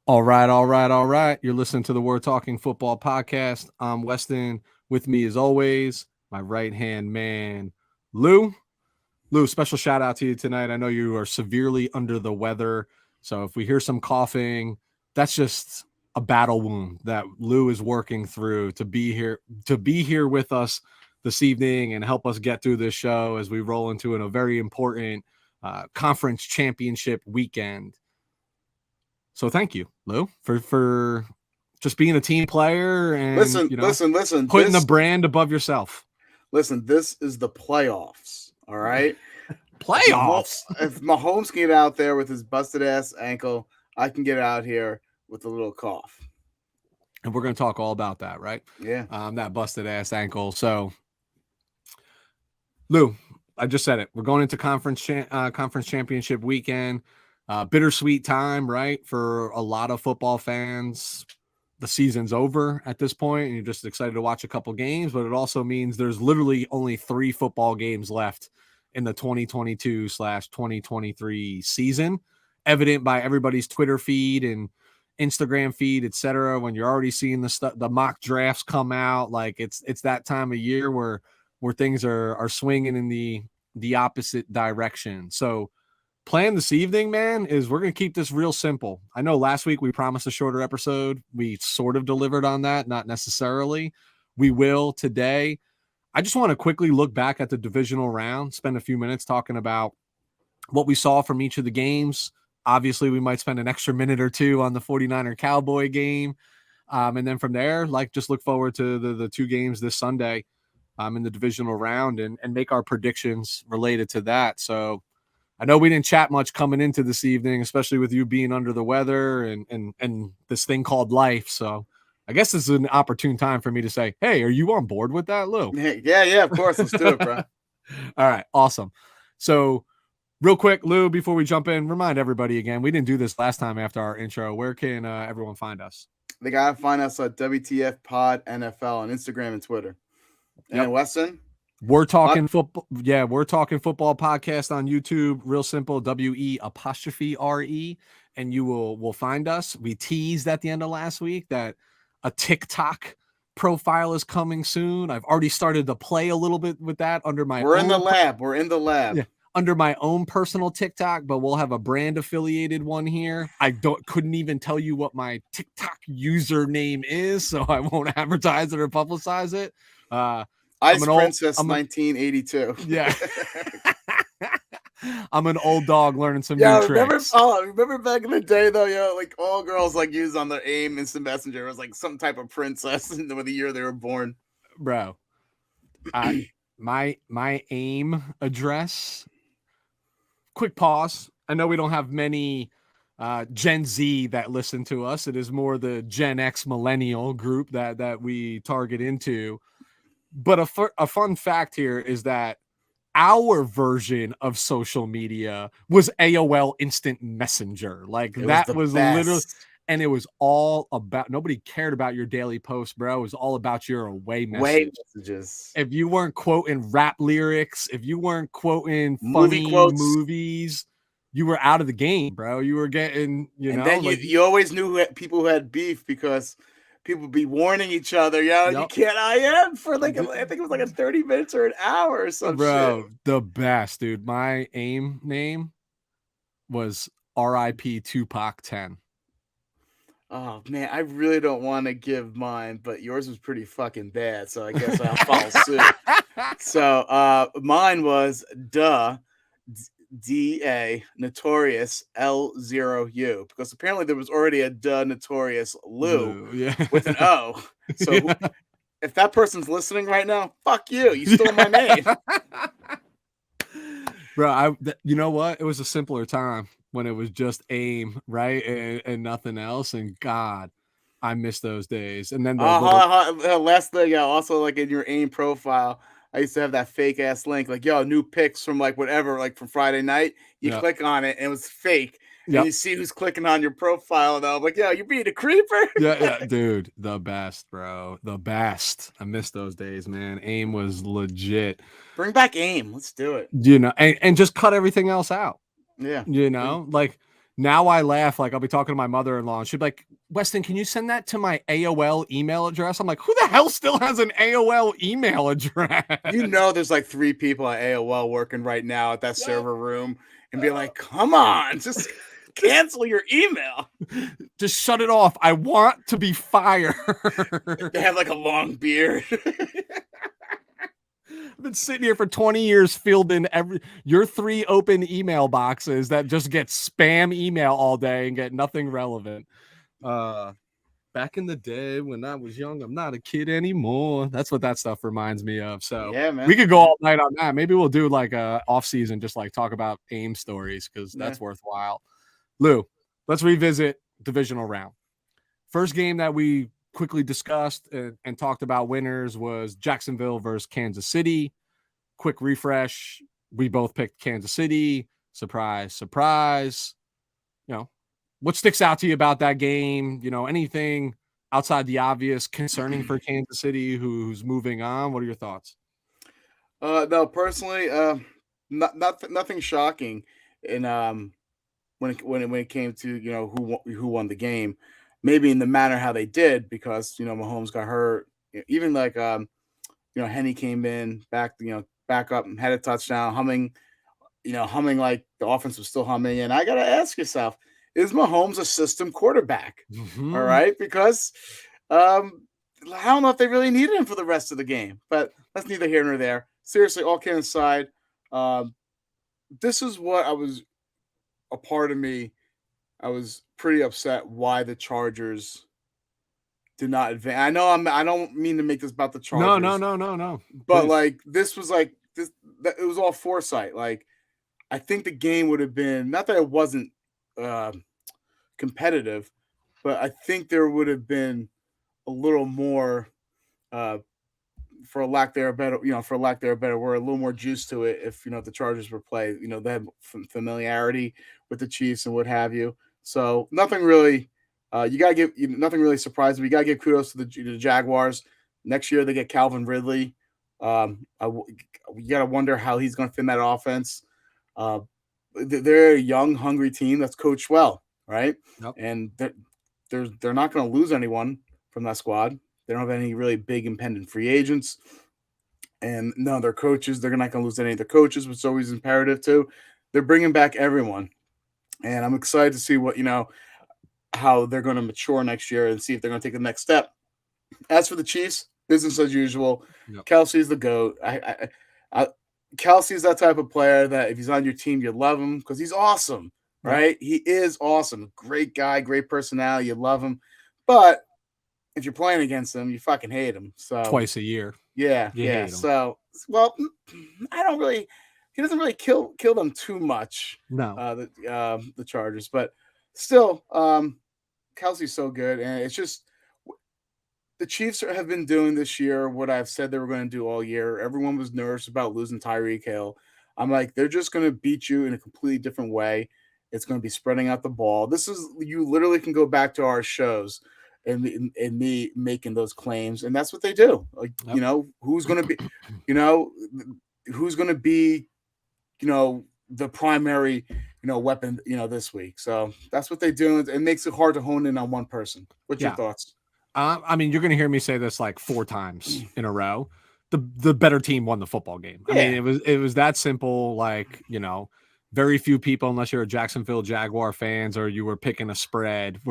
All right, all right, all right. You're listening to the We're Talking Football podcast. I'm Weston. With me, as always, my right-hand man, Lou. Lou, special shout out to you tonight. I know you are severely under the weather, so if we hear some coughing, that's just a battle wound that Lou is working through to be here with us this evening and help us get through this show as we roll into a very important conference championship weekend. So thank you, Lou, for just being a team player and Listen. putting the brand above yourself. This is the playoffs. All right. Playoffs. If Mahomes can get out there with his busted ass ankle, I can get out here with a little cough. And we're going to talk all about that, right? Yeah. That busted ass ankle. So, Lou, I just said it. We're going into conference championship weekend. Bittersweet time, right? For a lot of football fans. The season's over at this point, and you're just excited to watch a couple games, but it also means there's literally only 3 football games left in the 2022/2023 season, evident by everybody's Twitter feed and Instagram feed, etc. When you're already seeing the mock drafts come out, like it's that time of year where things are swinging in the opposite direction. So plan this evening, man, is we're going to keep this real simple. I know last week we promised a shorter episode. We sort of delivered on that, not necessarily. We will today. I just want to quickly look back at the divisional round, spend a few minutes talking about what we saw from each of the games. Obviously, we might spend an extra minute or two on the 49er Cowboy game. And then from there, just look forward to the 2 games this Sunday in the divisional round and make our predictions related to that. So I know we didn't chat much coming into this evening, especially with you being under the weather and this thing called life. So I guess this is an opportune time for me to say, hey, are you on board with that, Lou? Yeah, of course. Let's do it, bro. All right, awesome. So real quick, Lou, before we jump in, remind everybody again, we didn't do this last time after our intro. Where can everyone find us? They got to find us at WTF Pod NFL on Instagram and Twitter. And Weston? We're talking football. Yeah, we're talking football podcast on YouTube. Real simple, WE''RE, and you will find us. We teased at the end of last week that a TikTok profile is coming soon. I've already started to play a little bit with that under my. We're in the lab. Yeah, under my own personal TikTok, but we'll have a brand affiliated one here. I couldn't even tell you what my TikTok username is, so I won't advertise it or publicize it. Ice Princess 1982. Yeah. I'm an old dog learning some new tricks. Remember back in the day though, like all girls used on their AIM Instant Messenger. It was like some type of princess in the year they were born. Bro. My AIM address. Quick pause. I know we don't have many Gen Z that listen to us. It is more the Gen X millennial group that we target into. But a fun fact here is that our version of social media was AOL Instant Messenger. That was literally, and it was all about, nobody cared about your daily post, bro. It was all about your away messages. If you weren't quoting rap lyrics, if you weren't quoting funny movies, you were out of the game, bro. You were getting, then you always knew people who had beef because people be warning each other, you can't IM for I think it was a 30 minutes or an hour or something. Bro, shit. The best, dude. My AIM name was RIP Tupac 10. Oh man, I really don't want to give mine, but yours was pretty fucking bad, so I guess I'll follow suit. So mine was DA Notorious L0U, because apparently there was already a Notorious Lou with an O. So if that person's listening right now, fuck you. You stole my name. Bro, you know what? It was a simpler time when it was just AIM, right? And nothing else. And God, I miss those days. And then last thing, also in your AIM profile, I used to have that fake ass link, new pics from whatever, from Friday night. You click on it, and it was fake. And you see who's clicking on your profile, and I'm like, you're being a creeper. Yeah, dude, the best, bro, the best. I miss those days, man. AIM was legit. Bring back AIM. Let's do it. And just cut everything else out. Yeah, Now I laugh. Like, I'll be talking to my mother-in-law and she'd be like, Weston, can you send that to my AOL email address? I'm like, who the hell still has an AOL email address? You know, there's like 3 people at AOL working right now at that server room and be like, come on, just cancel your email. Just shut it off. I want to be fired. They have like a long beard. I've been sitting here for 20 years fielding your 3 open email boxes that just get spam email all day and get nothing relevant. Back in the day when I was young, I'm not a kid anymore. That's what that stuff reminds me of. So yeah, man. We could go all night on that. Maybe we'll do like a off season, just like talk about AIM stories because that's worthwhile. Lou, let's revisit divisional round. First game that we quickly discussed and talked about winners was Jacksonville versus Kansas City. Quick refresh. We both picked Kansas City. Surprise, surprise. What sticks out to you about that game? Anything outside the obvious concerning for Kansas City who's moving on? What are your thoughts? No, personally, nothing shocking in when it came to who won the game. Maybe in the manner how they did, because Mahomes got hurt. Even like Henny came in back up and had a touchdown, humming like the offense was still humming. And I gotta ask yourself, is Mahomes a system quarterback? Mm-hmm. All right, because I don't know if they really needed him for the rest of the game, but that's neither here nor there. Seriously, all kidding aside, this is what a part of me. I was pretty upset why the Chargers did not advance. I don't mean to make this about the Chargers. No. But please. Like this was like this. It was all foresight. Like I think the game would have been, not that it wasn't competitive, but I think there would have been a little more, for lack thereof a better word, a little more juice to it if the Chargers were played. They had familiarity with the Chiefs and what have you. So nothing really. You gotta give nothing really surprising. We gotta give kudos to the Jaguars. Next year they get Calvin Ridley. You gotta wonder how he's gonna fit in that offense. They're a young, hungry team that's coached well, right? Yep. And they're not going to lose anyone from that squad. They don't have any really big impending free agents, and no, their coaches. They're not going to lose any of their coaches, which is always imperative too. They're bringing back everyone, and I'm excited to see what how they're going to mature next year and see if they're going to take the next step. As for the Chiefs, business as usual. Yep. Kelsey's the GOAT. Kelsey's that type of player that if he's on your team, you love him because he's awesome, right? He is awesome. Great guy, great personality. You love him. But if you're playing against him, you fucking hate him. So twice a year. Yeah. So, well, he doesn't really kill them too much. No. The Chargers. But still, Kelsey's so good. And it's just, the Chiefs have been doing this year what I've said they were going to do all year. Everyone was nervous about losing Tyreek Hill. I'm like, they're just going to beat you in a completely different way. It's going to be spreading out the ball. You literally can go back to our shows and me making those claims, and that's what they do. Like, yep. Who's going to be, the primary, weapon, this week. So that's what they do. It makes it hard to hone in on one person. What's your thoughts? I mean, you're going to hear me say this like 4 times in a row. The better team won the football game. Yeah. I mean, it was that simple. Like, very few people, unless you're a Jacksonville Jaguar fans or you were picking a spread,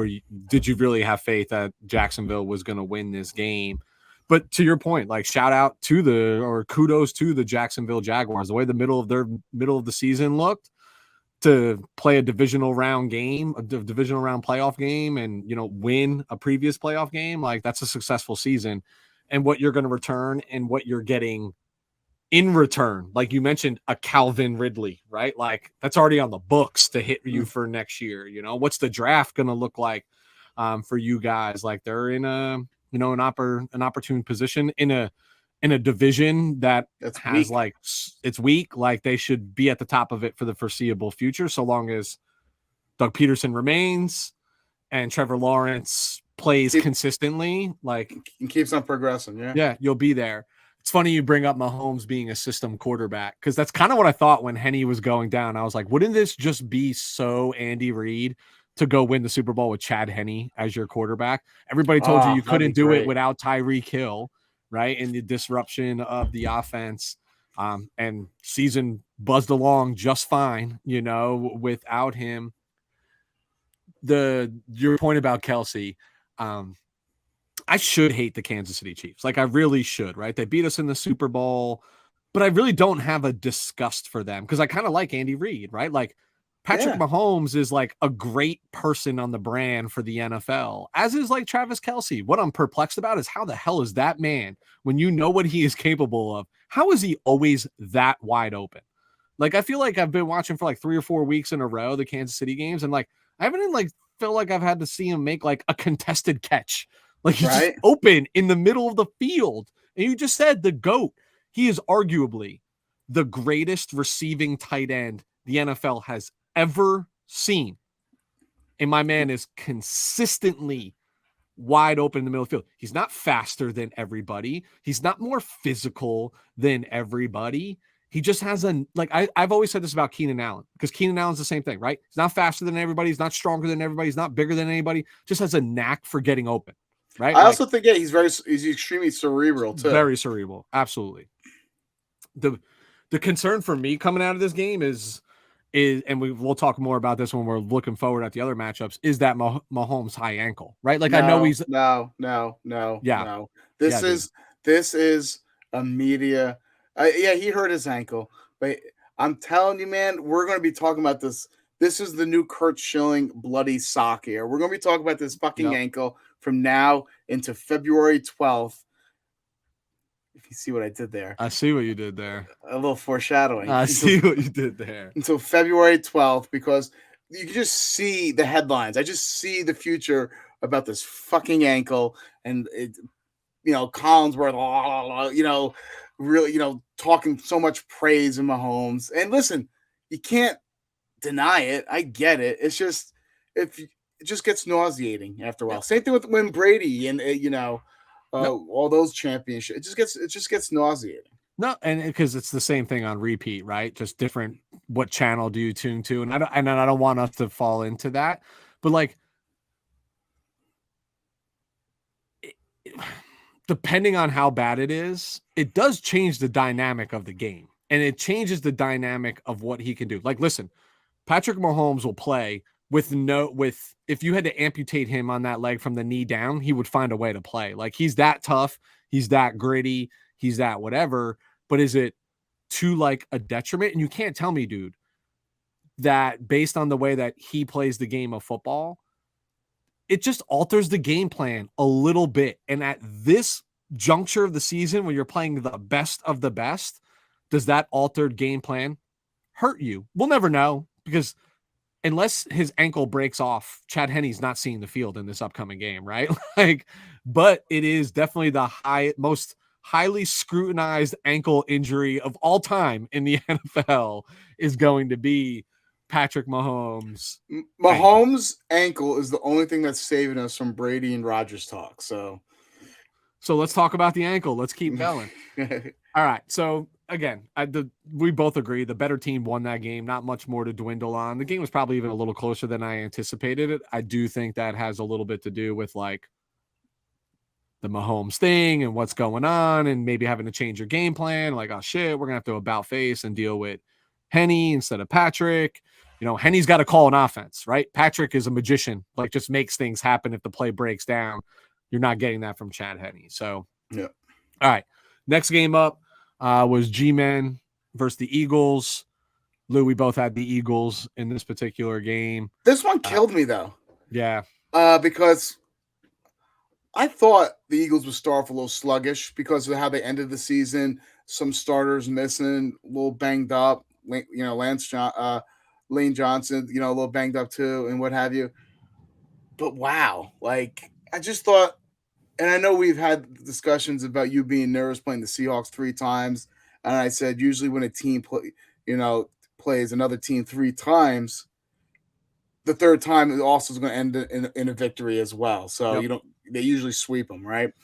did you really have faith that Jacksonville was going to win this game? But to your point, like shout out to kudos to the Jacksonville Jaguars, the way the middle of the season looked, to play a divisional round game, a divisional round playoff game, and win a previous playoff game. Like, that's a successful season. And what you're going to return and what you're getting in return, like you mentioned, a Calvin Ridley, right? Like, that's already on the books to hit you for next year. What's the draft going to look like for you guys? Like, they're in an opportune position in a division that's has weak. Like, it's weak. Like, they should be at the top of it for the foreseeable future, so long as Doug Peterson remains and Trevor Lawrence plays consistently, like, and keeps on progressing. Yeah, you'll be there. It's funny you bring up Mahomes being a system quarterback, because that's kind of what I thought when Henny was going down. I was like, wouldn't this just be so Andy Reid to go win the Super Bowl with Chad Henne as your quarterback? Everybody told you couldn't do it without Tyreek Hill, right? And the disruption of the offense. And season buzzed along just fine, without him. Your point about Kelsey, I should hate the Kansas City Chiefs. Like, I really should, right? They beat us in the Super Bowl, but I really don't have a disgust for them because I kind of like Andy Reid, right? Like, Patrick Mahomes is like a great person on the brand for the NFL, as is like Travis Kelsey. What I'm perplexed about is how the hell is that man, when you know what he is capable of, how is he always that wide open? Like, I feel like I've been watching for like 3 or 4 weeks in a row, the Kansas City games, and like, I haven't like feel like I've had to see him make like a contested catch. Like, he's just open in the middle of the field. And you just said the GOAT. He is arguably the greatest receiving tight end the NFL has ever seen. And my man is consistently wide open in the middle of the field. He's not faster than everybody. He's not more physical than everybody. He just has I've always said this about Keenan Allen, because Keenan Allen's the same thing, right? He's not faster than everybody. He's not stronger than everybody. He's not bigger than anybody. Just has a knack for getting open, right? I also think he's extremely cerebral too. Very cerebral. Absolutely. The concern for me coming out of this game is, and we'll talk more about this when we're looking forward at the other matchups, is that Mahomes' high ankle, right? Like, I know he's no. This is a media. He hurt his ankle, but I'm telling you, man, we're going to be talking about this. This is the new Kurt Schilling bloody sock here. We're going to be talking about this fucking ankle from now into February 12th. If you see what I did there. I see what you did there. A little foreshadowing. I see what you did there. Until February 12th, because you can just see the headlines. I just see the future about this fucking ankle, and Collinsworth, really, talking so much praise in Mahomes. And listen, you can't deny it. I get it. It's just, it just gets nauseating after a while. Same thing with when Brady and all those championships. It just gets nauseating. No, and because it's the same thing on repeat, right? Just different. What channel do you tune to? And I don't want us to fall into that, but like, depending on how bad it is, it does change the dynamic of the game, and it changes the dynamic of what he can do. Like, listen, Patrick Mahomes will play with if you had to amputate him on that leg from the knee down, he would find a way to play. Like, he's that tough, he's that gritty, he's that whatever. But is it to like a detriment? And you can't tell me, dude, that based on the way that he plays the game of football, it just alters the game plan a little bit. And at this juncture of the season, when you're playing the best of the best, does that altered game plan hurt you? We'll never know, because unless his ankle breaks off, Chad Henne's not seeing the field in this upcoming game, right? But it is definitely the most highly scrutinized ankle injury of all time in the NFL is going to be Patrick Mahomes. Mahomes' ankle is the only thing that's saving us from Brady and Rodgers talk. So let's talk about the ankle. Let's keep going. All right. So again, we both agree the better team won that game. Not much more to dwindle on. The game was probably even a little closer than I anticipated it. I do think that has a little bit to do with like the Mahomes thing and what's going on, and maybe having to change your game plan. Like, oh shit, we're gonna have to about face and deal with Henne instead of Patrick. Henne's got to call an offense, right? Patrick is a magician, like just makes things happen. If the play breaks down, you're not getting that from Chad Henne. So, yeah. All right. Next game up was G-Men versus the Eagles. Lou, we both had the Eagles in this particular game. This one killed me, though. Yeah. Because I thought the Eagles would start off a little sluggish because of how they ended the season. Some starters missing, a little banged up. Lane Johnson, a little banged up too, and what have you. But wow, like, I just thought, and I know we've had discussions about you being nervous playing the Seahawks 3 times, and I said usually when a team plays another team 3 times, the third time it also is going to end in a victory as well. So they usually sweep them, right?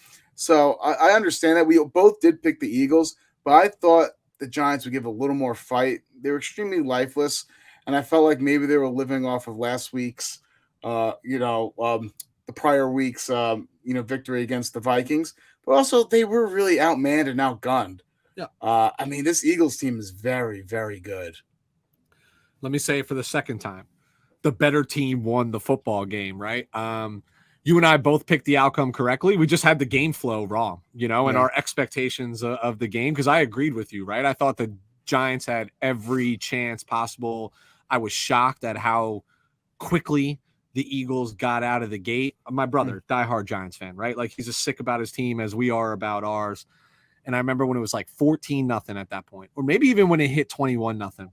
So I understand that. We both did pick the Eagles, but I thought the Giants would give a little more fight. They were extremely lifeless, and I felt like maybe they were living off of last week's, the prior week's, victory against the Vikings. But also, they were really outmanned and outgunned. Yeah. I mean, this Eagles team is very, very good. Let me say it for the second time. The better team won the football game, right? You and I both picked the outcome correctly. We just had the game flow wrong, and our expectations of the game, because I agreed with you, right? I thought the Giants had every chance possible. I was shocked at how quickly the Eagles got out of the gate. My brother, diehard Giants fan, right? Like, he's as sick about his team as we are about ours. And I remember when it was like 14-0 at that point, or maybe even when it hit 21-0.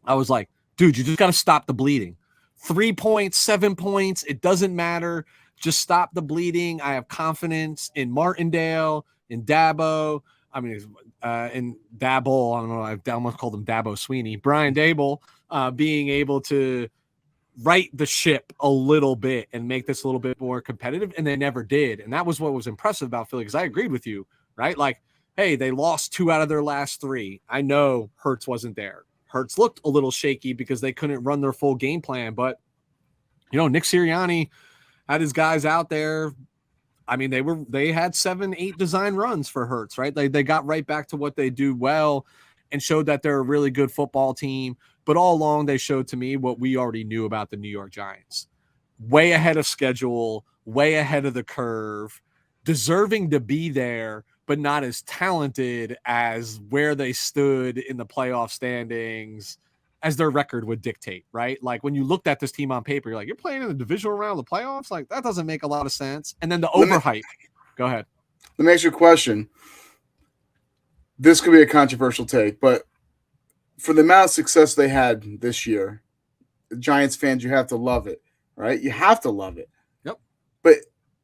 I was like, dude, you just got to stop the bleeding. 3 points, 7 points, it doesn't matter. Just stop the bleeding. I have confidence in Martindale, in Dabo. I mean, in Dabble, I don't know, I almost called him Dabo Sweeney. Brian Dable being able to right the ship a little bit and make this a little bit more competitive, and they never did. And that was what was impressive about Philly, because I agreed with you, right? Like, hey, they lost 2 out of their last 3. I know Hurts wasn't there. Hurts looked a little shaky because they couldn't run their full game plan. But, Nick Sirianni had his guys out there. I mean, they had 7, 8 design runs for Hurts, right? They got right back to what they do well and showed that they're a really good football team. But all along, they showed to me what we already knew about the New York Giants. Way ahead of schedule, way ahead of the curve, deserving to be there, but not as talented as where they stood in the playoff standings as their record would dictate, right? Like, when you looked at this team on paper, you're like, you're playing in the divisional round of the playoffs? Like, that doesn't make a lot of sense. And then the overhype. Go ahead. Let me ask you a question. This could be a controversial take, but for the amount of success they had this year, Giants fans, you have to love it, right? You have to love it. Yep. But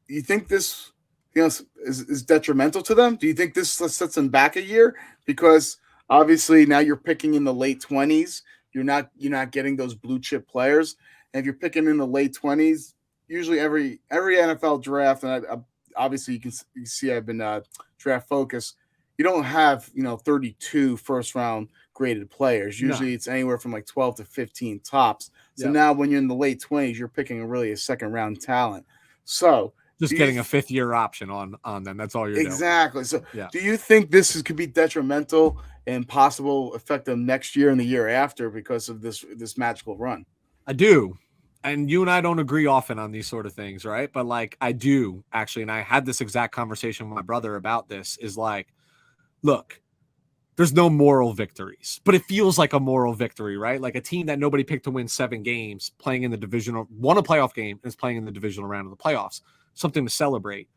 you think this is detrimental to them? Do you think this sets them back a year? Because obviously now you're picking in the late 20s. You're not getting those blue chip players. And if you're picking in the late 20s, usually every NFL draft, and obviously you can see I've been draft focused. You don't have 32 first round graded players. Usually it's anywhere from like 12 to 15 tops. So now when you're in the late 20s, you're picking really a second round talent. So just getting a 5th-year option on them. That's all you're doing. Exactly. So do you think this could be detrimental and possible affect them next year and the year after because of this magical run? I do. And you and I don't agree often on these sort of things, right? But like, I do actually. And I had this exact conversation with my brother about this, is like, look, there's no moral victories, but it feels like a moral victory, right? Like a team that nobody picked to win 7 games, playing in the divisional, won a playoff game, and is playing in the divisional round of the playoffs. Something to celebrate.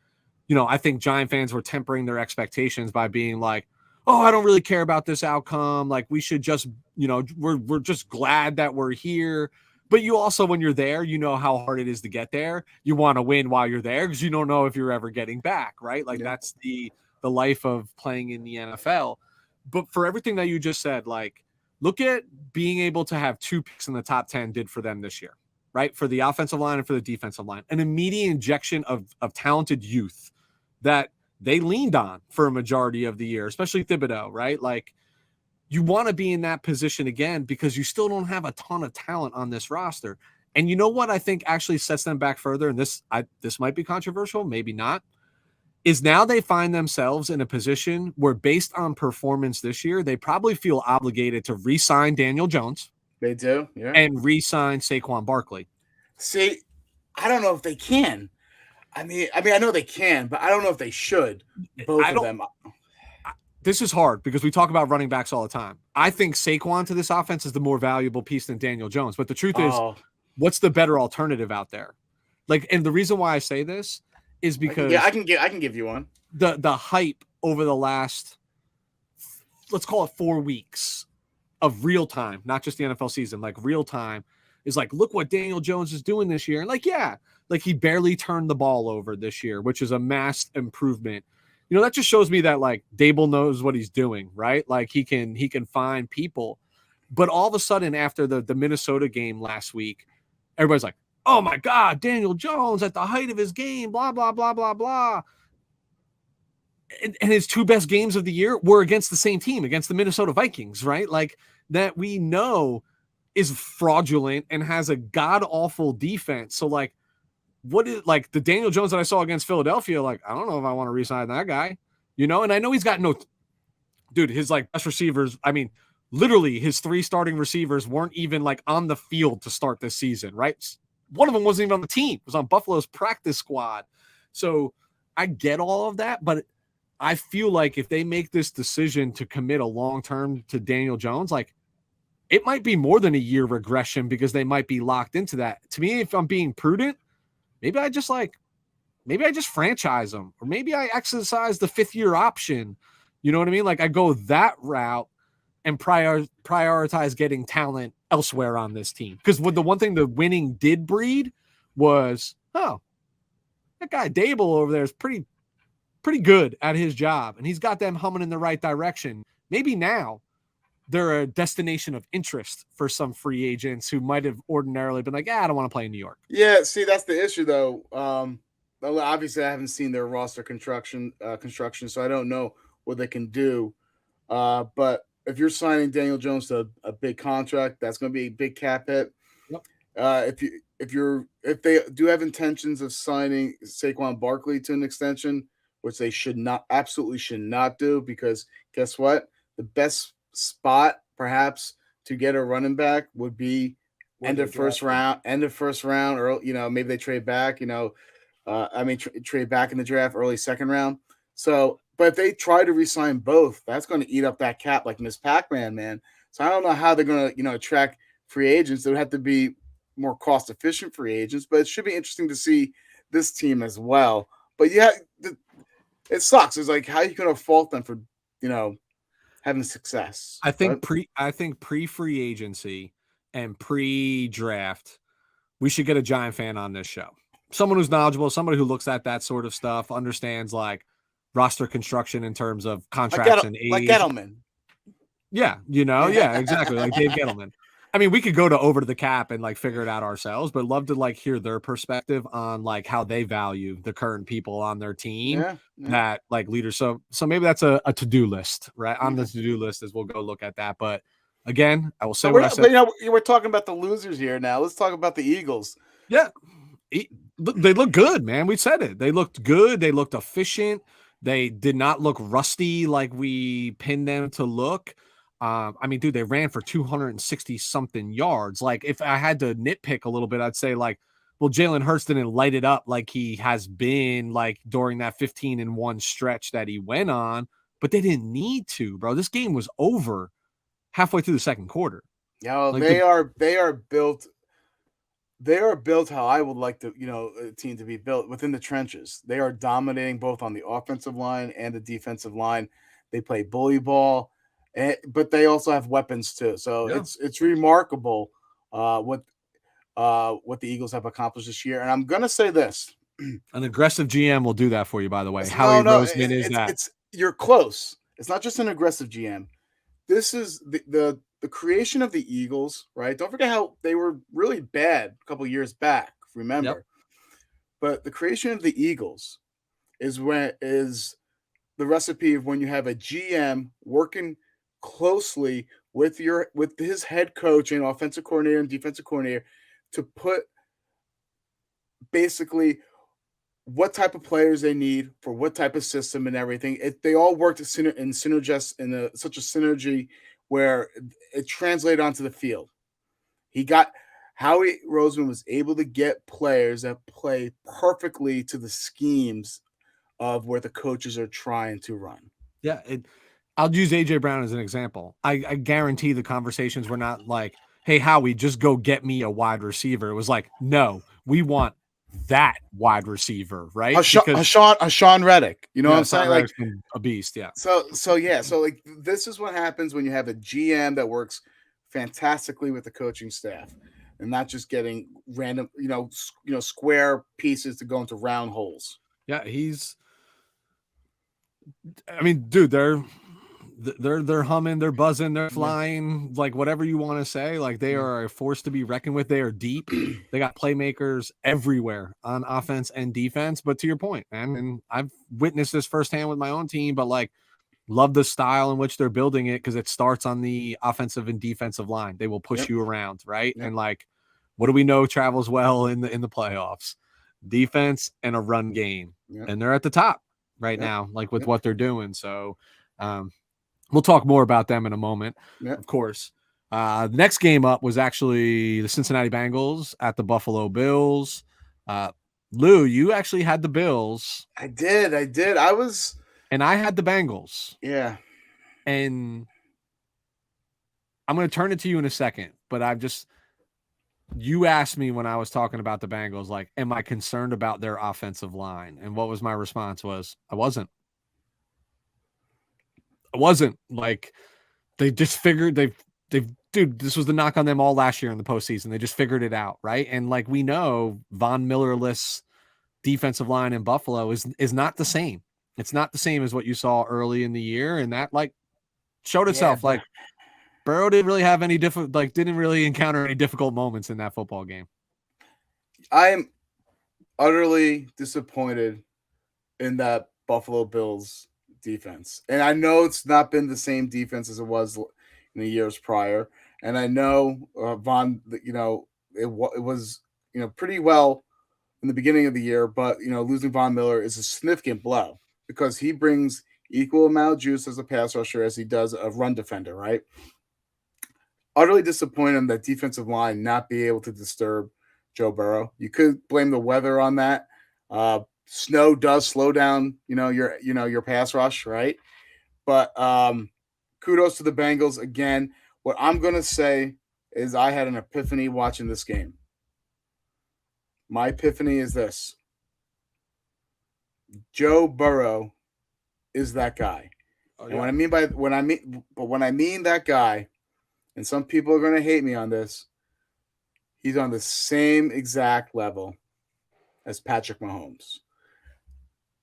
I think Giant fans were tempering their expectations by being like, oh, I don't really care about this outcome. Like, we should just, we're just glad that we're here. But you also, when you're there, you know how hard it is to get there. You want to win while you're there because you don't know if you're ever getting back, right? Like, that's the life of playing in the NFL. But for everything that you just said, like, look at being able to have 2 picks in the top 10 did for them this year, right? For the offensive line and for the defensive line. An immediate injection of talented youth that they leaned on for a majority of the year, especially Thibodeau, right? Like, you want to be in that position again because you still don't have a ton of talent on this roster. And you know what I think actually sets them back further, and this might be controversial, maybe not, is now they find themselves in a position where, based on performance this year, they probably feel obligated to re-sign Daniel Jones. They do, yeah. And re-sign Saquon Barkley. See, I don't know if they can. I mean, I know they can, but I don't know if they should. Both of them. This is hard because we talk about running backs all the time. I think Saquon to this offense is the more valuable piece than Daniel Jones. But the truth is, what's the better alternative out there? Like, and the reason why I say this is because I can give you one. The hype over the last, let's call it 4 weeks of real time, not just the NFL season, like real time, is like, look what Daniel Jones is doing this year. And like, like he barely turned the ball over this year, which is a mass improvement. That just shows me that like Dable knows what he's doing, right? Like he can find people. But all of a sudden after the Minnesota game last week, everybody's like, oh my God, Daniel Jones at the height of his game, blah, blah, blah, blah, blah. and his 2 best games of the year were against the same team, against the Minnesota Vikings, right? Like that we know is fraudulent and has a god awful defense. So like, what is like the Daniel Jones that I saw against Philadelphia? Like, I don't know if I want to re-sign that guy, and I know he's got no, dude, his like best receivers. I mean, literally his 3 starting receivers weren't even like on the field to start this season, right? One of them wasn't even on the team. It was on Buffalo's practice squad. So I get all of that, but I feel like if they make this decision to commit a long-term to Daniel Jones, like it might be more than a year regression because they might be locked into that. To me, if I'm being prudent, maybe I just franchise him, or maybe I exercise the 5th-year option. You know what I mean? Like I go that route and prioritize getting talent elsewhere on this team. Because the one thing the winning did breed was, that guy Dable over there is pretty good at his job, and he's got them humming in the right direction. Maybe now they're a destination of interest for some free agents who might have ordinarily been like, I don't want to play in New York. Yeah, see, that's the issue though. Obviously I haven't seen their roster construction, so I don't know what they can do. But if you're signing Daniel Jones to a big contract, that's going to be a big cap hit. Yep. If they do have intentions of signing Saquon Barkley to an extension, which they absolutely should not do, because guess what? The best spot perhaps to get a running back would be end of first round, or maybe they trade back. Trade back in the draft, early second round. So, but if they try to re-sign both, that's going to eat up that cap like Miss Pac-Man, man. So I don't know how they're going to attract free agents. They would have to be more cost-efficient free agents, but it should be interesting to see this team as well. But yeah, it sucks. It's like, how are you going to fault them for having success? I think pre-free agency and pre-draft, we should get a Giant fan on this show. Someone who's knowledgeable, somebody who looks at that sort of stuff, understands like roster construction in terms of contracts and age. Like Gettleman. Yeah, yeah, exactly. Like Dave Gettleman. I mean, we could go to Over to the Cap and like figure it out ourselves, but love to like hear their perspective on like how they value the current people on their team that like leaders. So maybe that's a to-do list, right? On the to-do list is we'll go look at that. But again, I will say what I said. We're talking about the losers here now. Let's talk about the Eagles. Yeah. They look good, man. We said it. They looked good. They looked efficient. They did not look rusty like we pinned them to look. I mean, dude, they ran for 260 something yards. Like, if I had to nitpick a little bit, I'd say like, well, Jalen Hurts didn't light it up like he has been like during that 15-1 stretch that he went on, but they didn't need to, bro. This game was over halfway through the second quarter. Yeah, like they are built. They are built how I would like to, a team to be built, within the trenches. They are dominating both on the offensive line and the defensive line. They play bully ball, but they also have weapons too. So it's remarkable what the Eagles have accomplished this year. And I'm gonna say this: an aggressive GM will do that for you. By the way, Howie Roseman is that. You're close. It's not just an aggressive GM. This is the creation of the Eagles, right? Don't forget how they were really bad a couple years back, remember? Yep. But the creation of the Eagles is the recipe of when you have a GM working closely with his head coach and offensive coordinator and defensive coordinator to put basically what type of players they need for what type of system and everything. They all worked in such a synergy where it translated onto the field. Howie Roseman was able to get players that play perfectly to the schemes of where the coaches are trying to run. Yeah, I'll use A.J. Brown as an example. I guarantee the conversations were not like, hey, Howie, just go get me a wide receiver. It was like, no, we want that wide receiver, right? Hassan Reddick. You know what I'm saying? Like a beast, yeah. So like this is what happens when you have a GM that works fantastically with the coaching staff and not just getting random, square pieces to go into round holes. Yeah, I mean, dude, they're humming, they're buzzing, they're flying, like whatever you want to say. Like they are a force to be reckoned with. They are deep. They got playmakers everywhere on offense and defense. But to your point, man, and I've witnessed this firsthand with my own team, but like love the style in which they're building it because it starts on the offensive and defensive line. They will push you around, right? And like, what do we know travels well in the playoffs? Defense and a run game, and they're at the top right now, like with what they're doing. So, we'll talk more about them in a moment, of course. The next game up was actually the Cincinnati Bengals at the Buffalo Bills. Lou, you actually had the Bills. I did. And I had the Bengals. Yeah. And I'm going to turn it to you in a second, but you asked me when I was talking about the Bengals, like, am I concerned about their offensive line? And what was my response was, I wasn't. Like, they just figured dude, this was the knock on them all last year in the postseason. They just figured it out, right? And like we know, Von Miller-less defensive line in Buffalo is not the same. It's not the same as what you saw early in the year, and that like showed itself. Like Burrow didn't really have any didn't really encounter any difficult moments in that football game. I'm utterly disappointed in that Buffalo Bills defense. And I know it's not been the same defense as it was in the years prior. And I know it was, pretty well in the beginning of the year, but, losing Von Miller is a significant blow because he brings equal amount of juice as a pass rusher as he does a run defender, right? Utterly disappointed in that defensive line not be able to disturb Joe Burrow. You could blame the weather on that. Snow does slow down, your pass rush, right? But kudos to the Bengals again. What I'm gonna say is I had an epiphany watching this game. My epiphany is this: Joe Burrow is that guy. Oh, yeah. And when I mean that guy, and some people are gonna hate me on this, he's on the same exact level as Patrick Mahomes.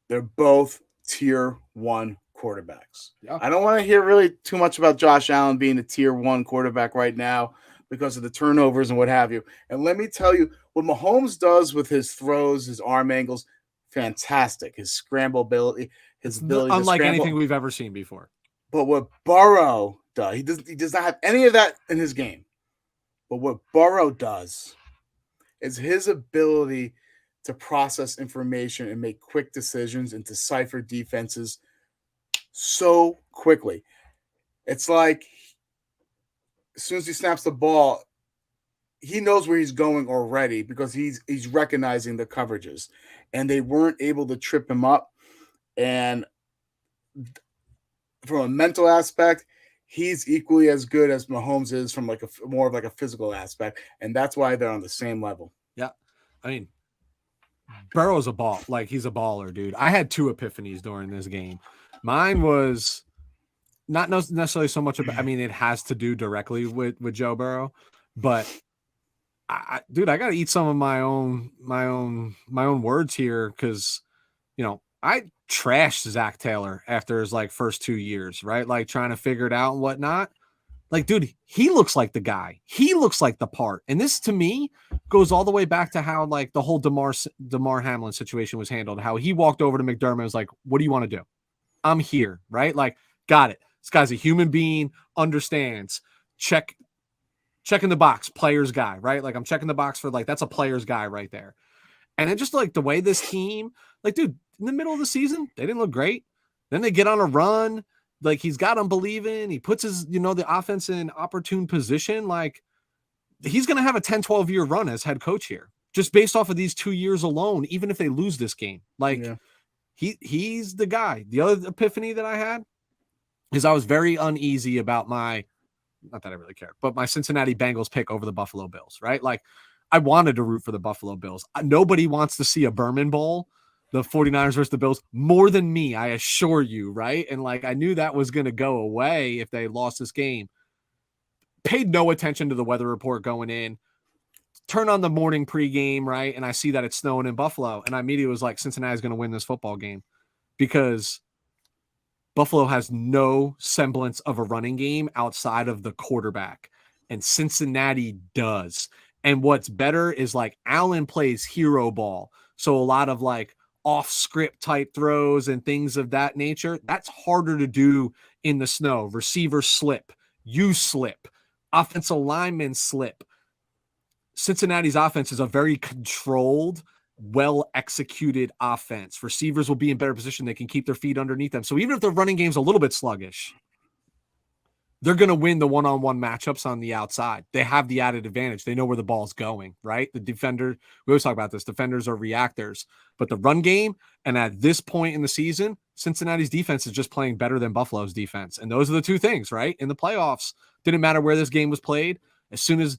They're both tier 1 quarterbacks. Yeah. I don't want to hear really too much about Josh Allen being a tier 1 quarterback right now because of the turnovers and what have you. And let me tell you, what Mahomes does with his throws, his arm angles, fantastic. His scramble ability, his ability unlike anything we've ever seen before. But what Burrow does, he does not have any of that in his game. But what Burrow does is his ability to process information and make quick decisions and decipher defenses so quickly. It's like as soon as he snaps the ball, he knows where he's going already because he's recognizing the coverages, and they weren't able to trip him up. And from a mental aspect, he's equally as good as Mahomes is from like more of like a physical aspect, and that's why they're on the same level. Yeah, I mean, Burrow's a ball. Like, he's a baller, dude. I had 2 epiphanies during this game. Mine was not necessarily so much about, I mean, it has to do directly with Joe Burrow, but dude, I got to eat some of my own words here. Cause I trashed Zach Taylor after his like first 2 years, right? Like trying to figure it out and whatnot. Like, dude, he looks like the guy. He looks like the part. And this, to me, goes all the way back to how, like, the whole Damar Hamlin situation was handled. How he walked over to McDermott and was like, what do you want to do? I'm here, right? Like, got it. This guy's a human being, understands. Checking the box, player's guy, right? Like, I'm checking the box for, like, that's a player's guy right there. And it just, like, the way this team, like, dude, in the middle of the season, they didn't look great. Then they get on a run. Like, he's got them believing. He puts his, the offense in opportune position. Like, he's going to have a 10, 12-year run as head coach here, just based off of these 2 years alone, even if they lose this game. Like, he's the guy. The other epiphany that I had is I was very uneasy about not that I really cared, but my Cincinnati Bengals pick over the Buffalo Bills, right? Like, I wanted to root for the Buffalo Bills. Nobody wants to see a Berman Bowl, the 49ers versus the Bills, more than me, I assure you, right? And like, I knew that was going to go away if they lost this game. Paid no attention to the weather report going in. Turn on the morning pregame, right? And I see that it's snowing in Buffalo. And I immediately was like, Cincinnati's going to win this football game because Buffalo has no semblance of a running game outside of the quarterback, and Cincinnati does. And what's better is like Allen plays hero ball. So a lot of like off script type throws and things of that nature, that's harder to do in the snow. Receivers slip, you slip, offensive linemen slip. Cincinnati's offense is a very controlled, well executed offense. Receivers will be in better position. They can keep their feet underneath them. So even if the running game's a little bit sluggish, they're going to win the one-on-one matchups on the outside. They have the added advantage. They know where the ball's going, right? The defender, we always talk about this, defenders are reactors. But the run game, and at this point in the season, Cincinnati's defense is just playing better than Buffalo's defense. And those are the two things, right? In the playoffs, didn't matter where this game was played. As soon as,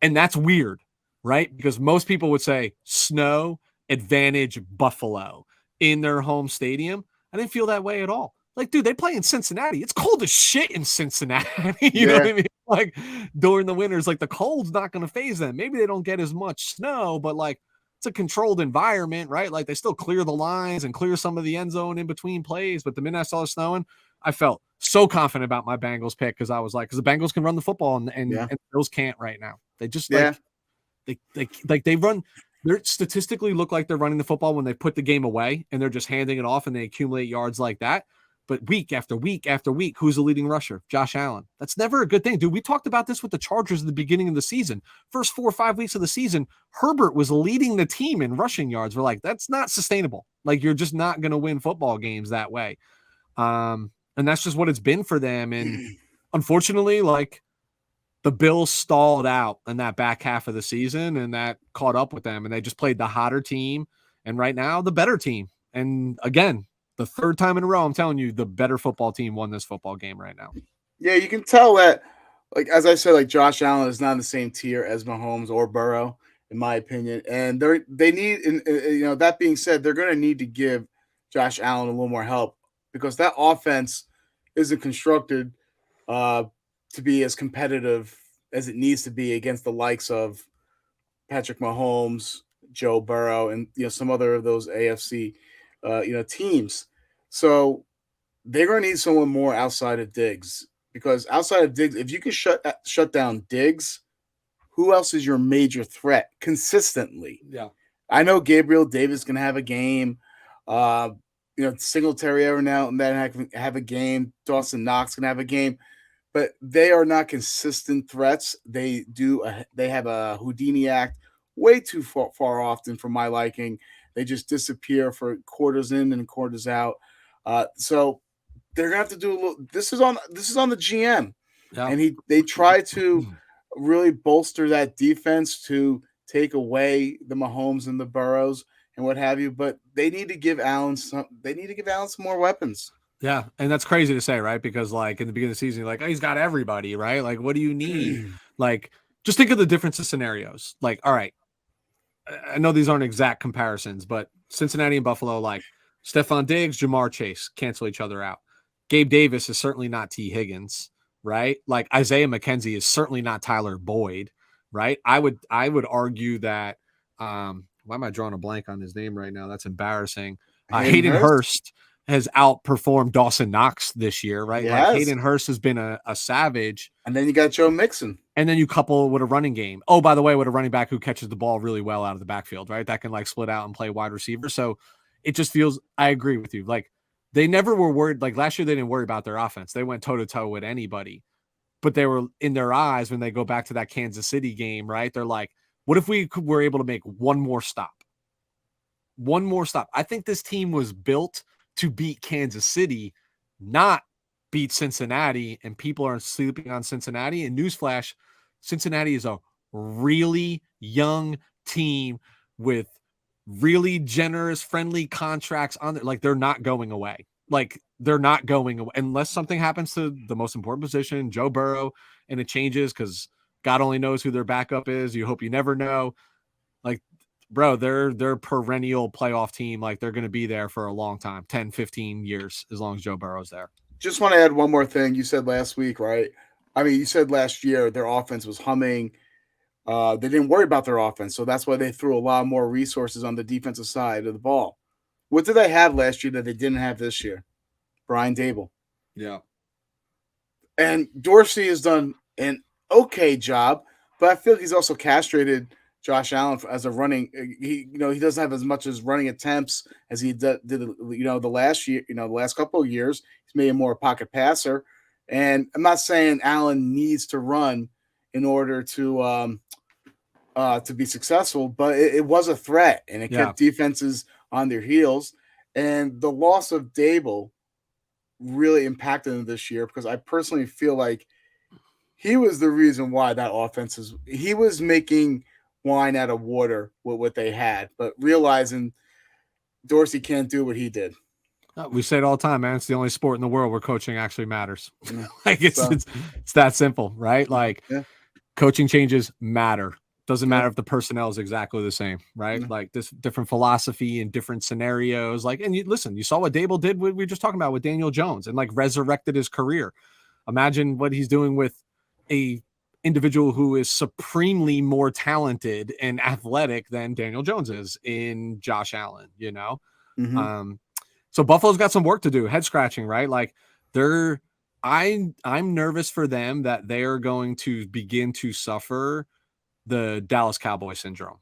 and that's weird, right? Because most people would say snow, advantage Buffalo in their home stadium. I didn't feel that way at all. Like, dude, they play in Cincinnati. It's cold as shit in Cincinnati. You know what I mean? Like, during the winters, like, the cold's not going to phase them. Maybe they don't get as much snow, but, like, it's a controlled environment, right? Like, they still clear the lines and clear some of the end zone in between plays. But the minute I saw it snowing, I felt so confident about my Bengals pick because I was like, because the Bengals can run the football and the Bills can't right now. They just, like, they run – they statistically look like they're running the football when they put the game away and they're just handing it off and they accumulate yards like that. But week after week after week, who's the leading rusher? Josh Allen. That's never a good thing, dude. We talked about this with the Chargers at the beginning of the season. First 4 or 5 weeks of the season, Herbert was leading the team in rushing yards. We're like, that's not sustainable. Like, you're just not going to win football games that way. And that's just what it's been for them. And unfortunately, like, the Bills stalled out in that back half of the season, and that caught up with them. And they just played the hotter team. And right now, the better team. And again, the third time in a row, I'm telling you, the better football team won this football game right now. Yeah, you can tell that, like, as I said, like, Josh Allen is not in the same tier as Mahomes or Burrow, in my opinion. And they need, you know, that being said, they're going to need to give Josh Allen a little more help because that offense isn't constructed to be as competitive as it needs to be against the likes of Patrick Mahomes, Joe Burrow, and, you know, some other of those AFC teams. So they're going to need someone more outside of Diggs because outside of Diggs, if you can shut down Diggs, who else is your major threat consistently? Yeah, I know Gabriel Davis can have a game. Singletary every now and then have a game. Dawson Knox can have a game, but they are not consistent threats. They have a Houdini act way too far often for my liking. They just disappear for quarters in and quarters out. So they're gonna have to do a little. This is on the GM, and they try to really bolster that defense to take away the Mahomes and the Burrows and what have you. But they need to give Allen some. They need to give Allen some more weapons. Yeah, and that's crazy to say, right? Because, like, in the beginning of the season, you're like, oh, he's got everybody, right? Like, what do you need? Like, just think of the difference of scenarios. Like, all right, I know these aren't exact comparisons, but Cincinnati and Buffalo, like, Stephon Diggs, Jamar Chase cancel each other out. Gabe Davis is certainly not T. Higgins, right? Like, Isaiah McKenzie is certainly not Tyler Boyd, right? I would argue that why am I drawing a blank on his name right now? That's embarrassing. Hayden Hurst has outperformed Dawson Knox this year, right? Like, Hayden Hurst has been a savage. And then you got Joe Mixon. And then you couple with a running game. Oh, by the way, with a running back who catches the ball really well out of the backfield, right? That can, like, split out and play wide receiver. So it just feels, I agree with you. Like, they never were worried. Like, last year, they didn't worry about their offense. They went toe-to-toe with anybody. But they were in their eyes when they go back to that Kansas City game, right? They're like, what if we were able to make one more stop? One more stop. I think this team was built to beat Kansas City, not beat Cincinnati, and people are sleeping on Cincinnati. And newsflash, Cincinnati is a really young team with really generous, friendly contracts on there. Like, they're not going away. Like, they're not going away unless something happens to the most important position, Joe Burrow, and it changes because God only knows who their backup is. You hope you never know. Like, bro, they're perennial playoff team. Like, they're going to be there for a long time, 10, 15 years, as long as Joe Burrow's there. Just want to add one more thing. You said last week, right? I mean, you said last year their offense was humming. They didn't worry about their offense, so that's why they threw a lot more resources on the defensive side of the ball. What did they have last year that they didn't have this year? Brian Dable. Yeah. And Dorsey has done an okay job, but I feel like he's also castrated Josh Allen as a running. He doesn't have as much as running attempts as he did. The last year, the last couple of years, he's made a more pocket passer. And I'm not saying Allen needs to run in order to be successful, but it was a threat and it kept defenses on their heels. And the loss of Dable really impacted him this year because I personally feel like he was the reason why that offense is. He was making wine out of water with what they had, but realizing Dorsey can't do what he did. We say it all the time, man. It's the only sport in the world where coaching actually matters. Yeah. Like it's that simple, right? Like coaching changes matter. Doesn't matter if the personnel is exactly the same, right? Like this different philosophy and different scenarios. Like, and you saw what Dable did. We were just talking about with Daniel Jones and like resurrected his career. Imagine what he's doing with a individual who is supremely more talented and athletic than Daniel Jones is in Josh Allen, So Buffalo's got some work to do, head scratching, right? Like I'm nervous for them that they are going to begin to suffer the Dallas Cowboy syndrome,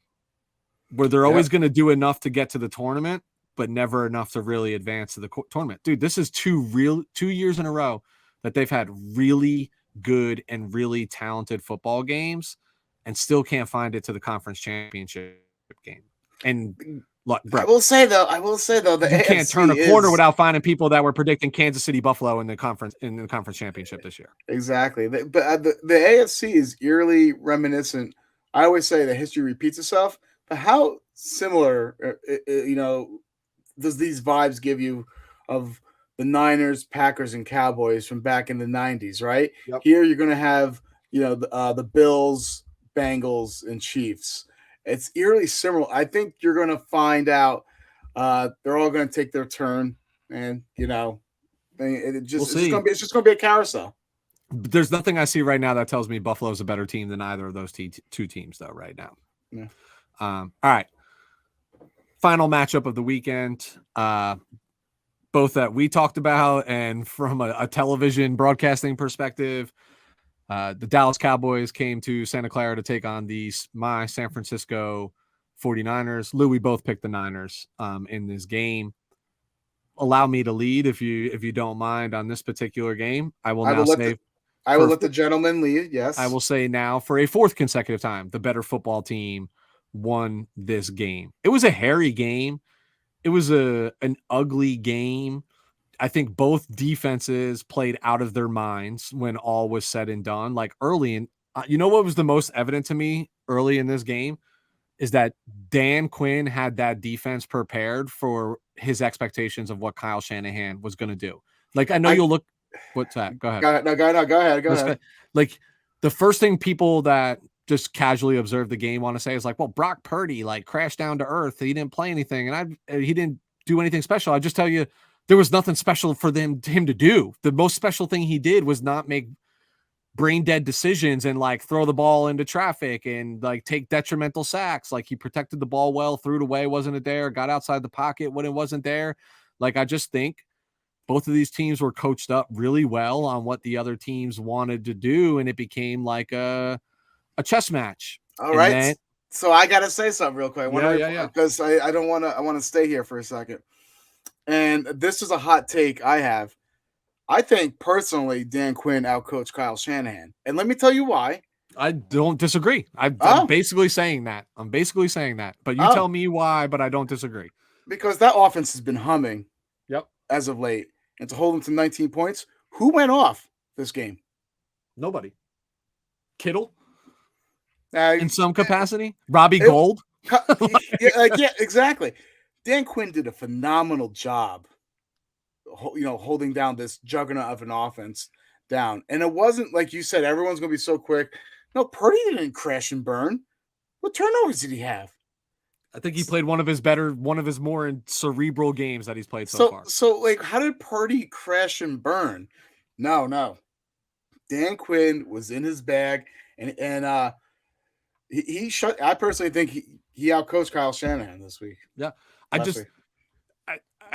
where they're always going to do enough to get to the tournament, but never enough to really advance to the tournament. Dude, this is 2 years in a row that they've had really good and really talented football games and still can't find it to the conference championship game. And look, bro, I will say though, the you AFC can't turn a corner without finding people that were predicting Kansas City Buffalo in the conference championship this year. Exactly. But the AFC is eerily reminiscent. I always say that history repeats itself, but how similar, does these vibes give you of the Niners, Packers, and Cowboys from back in the 90s, right? Yep. Here you're going to have, the Bills, Bengals, and Chiefs. It's eerily similar. I think you're going to find out they're all going to take their turn, and it's just going to be a carousel. There's nothing I see right now that tells me Buffalo's a better team than either of those two teams, though. Right now. Yeah. All right. Final matchup of the weekend. Both that we talked about, and from a television broadcasting perspective, the Dallas Cowboys came to Santa Clara to take on my San Francisco 49ers. Lou, we both picked the Niners in this game. Allow me to lead if you don't mind on this particular game. I will let the gentleman lead. Yes. I will say now for a fourth consecutive time, the better football team won this game. It was a hairy game. It was an ugly game. I think both defenses played out of their minds when all was said and done. Like early in, what was the most evident to me early in this game is that Dan Quinn had that defense prepared for his expectations of what Kyle Shanahan was going to do. Like, I know you'll look. What's that? Go ahead. Go ahead. Like, the first thing people that just casually observe the game want to say is like, well, Brock Purdy like crashed down to earth. He didn't play anything, and he didn't do anything special. I just tell you, there was nothing special for him to do. The most special thing he did was not make brain dead decisions and like throw the ball into traffic and like take detrimental sacks. Like he protected the ball well, threw it away, wasn't it there, got outside the pocket when it wasn't there. Like I just think both of these teams were coached up really well on what the other teams wanted to do, and it became like a chess match. All right. So I got to say something real quick. Because I don't want to. I want to stay here for a second. And this is a hot take I have. I think personally, Dan Quinn outcoached Kyle Shanahan, and let me tell you why. I don't disagree. I'm basically saying that. But you tell me why. But I don't disagree because that offense has been humming. Yep. As of late, and to hold them to 19 points, who went off this game? Nobody. Kittle. In some capacity, Robbie Gould. Yeah, exactly. Dan Quinn did a phenomenal job, holding down this juggernaut of an offense down. And it wasn't like you said, everyone's going to be so quick. No, Purdy didn't crash and burn. What turnovers did he have? I think he played one of his more cerebral games that he's played so far. So, like, how did Purdy crash and burn? No. Dan Quinn was in his bag, and he shut. I personally think he outcoached Kyle Shanahan this week. Yeah, I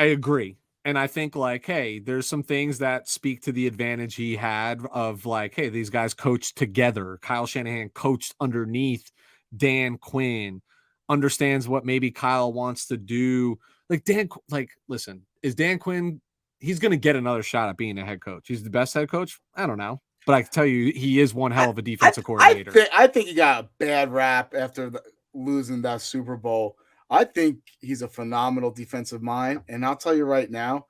agree. And I think like, hey, there's some things that speak to the advantage he had of like, hey, these guys coached together. Kyle Shanahan coached underneath Dan Quinn, understands what maybe Kyle wants to do. Like listen, is Dan Quinn, he's going to get another shot at being a head coach. He's the best head coach. I don't know, but I can tell you, he is one hell of a defensive coordinator. I think he got a bad rap after losing that Super Bowl. I think he's a phenomenal defensive mind, and I'll tell you right now,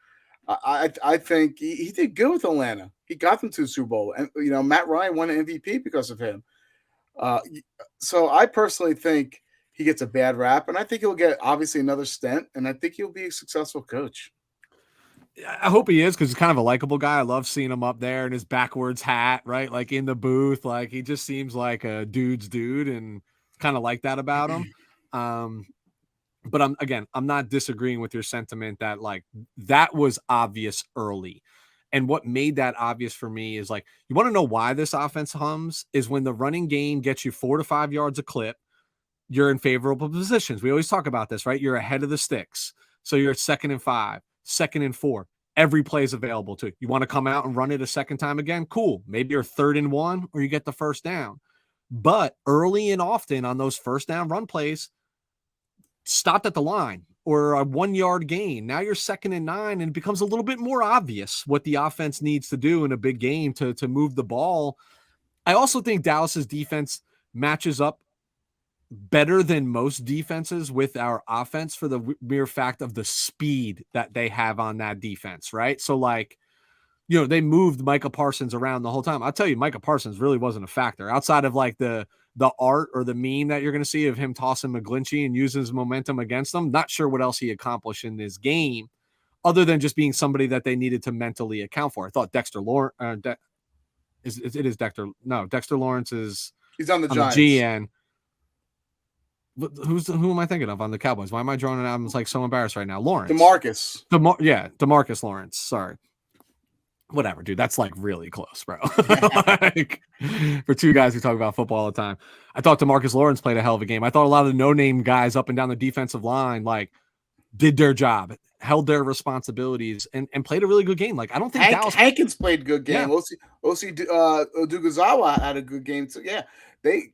I think he did good with Atlanta. He got them to the Super Bowl, and Matt Ryan won an MVP because of him. So I personally think he gets a bad rap, and I think he'll get obviously another stint, and I think he'll be a successful coach. I hope he is, because he's kind of a likable guy. I love seeing him up there in his backwards hat, right? Like in the booth. Like he just seems like a dude's dude, and kind of like that about him. But I'm not disagreeing with your sentiment that like that was obvious early. And what made that obvious for me is like, you want to know why this offense hums is when the running game gets you 4 to 5 yards a clip, you're in favorable positions. We always talk about this, right? You're ahead of the sticks. So you're at 2nd and 5, 2nd and 4. Every play is available to you. You want to come out and run it a second time again? Cool. Maybe you're 3rd and 1 or you get the first down. But early and often on those first down run plays, stopped at the line or a 1 yard gain. Now you're 2nd and 9, and it becomes a little bit more obvious what the offense needs to do in a big game to move the ball. I also think Dallas's defense matches up better than most defenses with our offense for the mere fact of the speed that they have on that defense, right? So like, they moved Micah Parsons around the whole time. I'll tell you, Micah Parsons really wasn't a factor outside of like the art or the meme that you're going to see of him tossing McGlinchey and using his momentum against them. Not sure what else he accomplished in this game other than just being somebody that they needed to mentally account for. I thought Dexter Lawrence, Dexter Lawrence is he's on the Giants. GN. Who am I thinking of on the Cowboys? Why am I drawing it out? I'm like so embarrassed right now. Lawrence. DeMarcus Lawrence. Sorry. Whatever, dude. That's like really close, bro. Like, for two guys who talk about football all the time. I thought DeMarcus Lawrence played a hell of a game. I thought a lot of the no-name guys up and down the defensive line like did their job, held their responsibilities, and played a really good game. Like I don't think Hankins played a good game. Yeah. Osi Odugazawa had a good game too. Yeah, they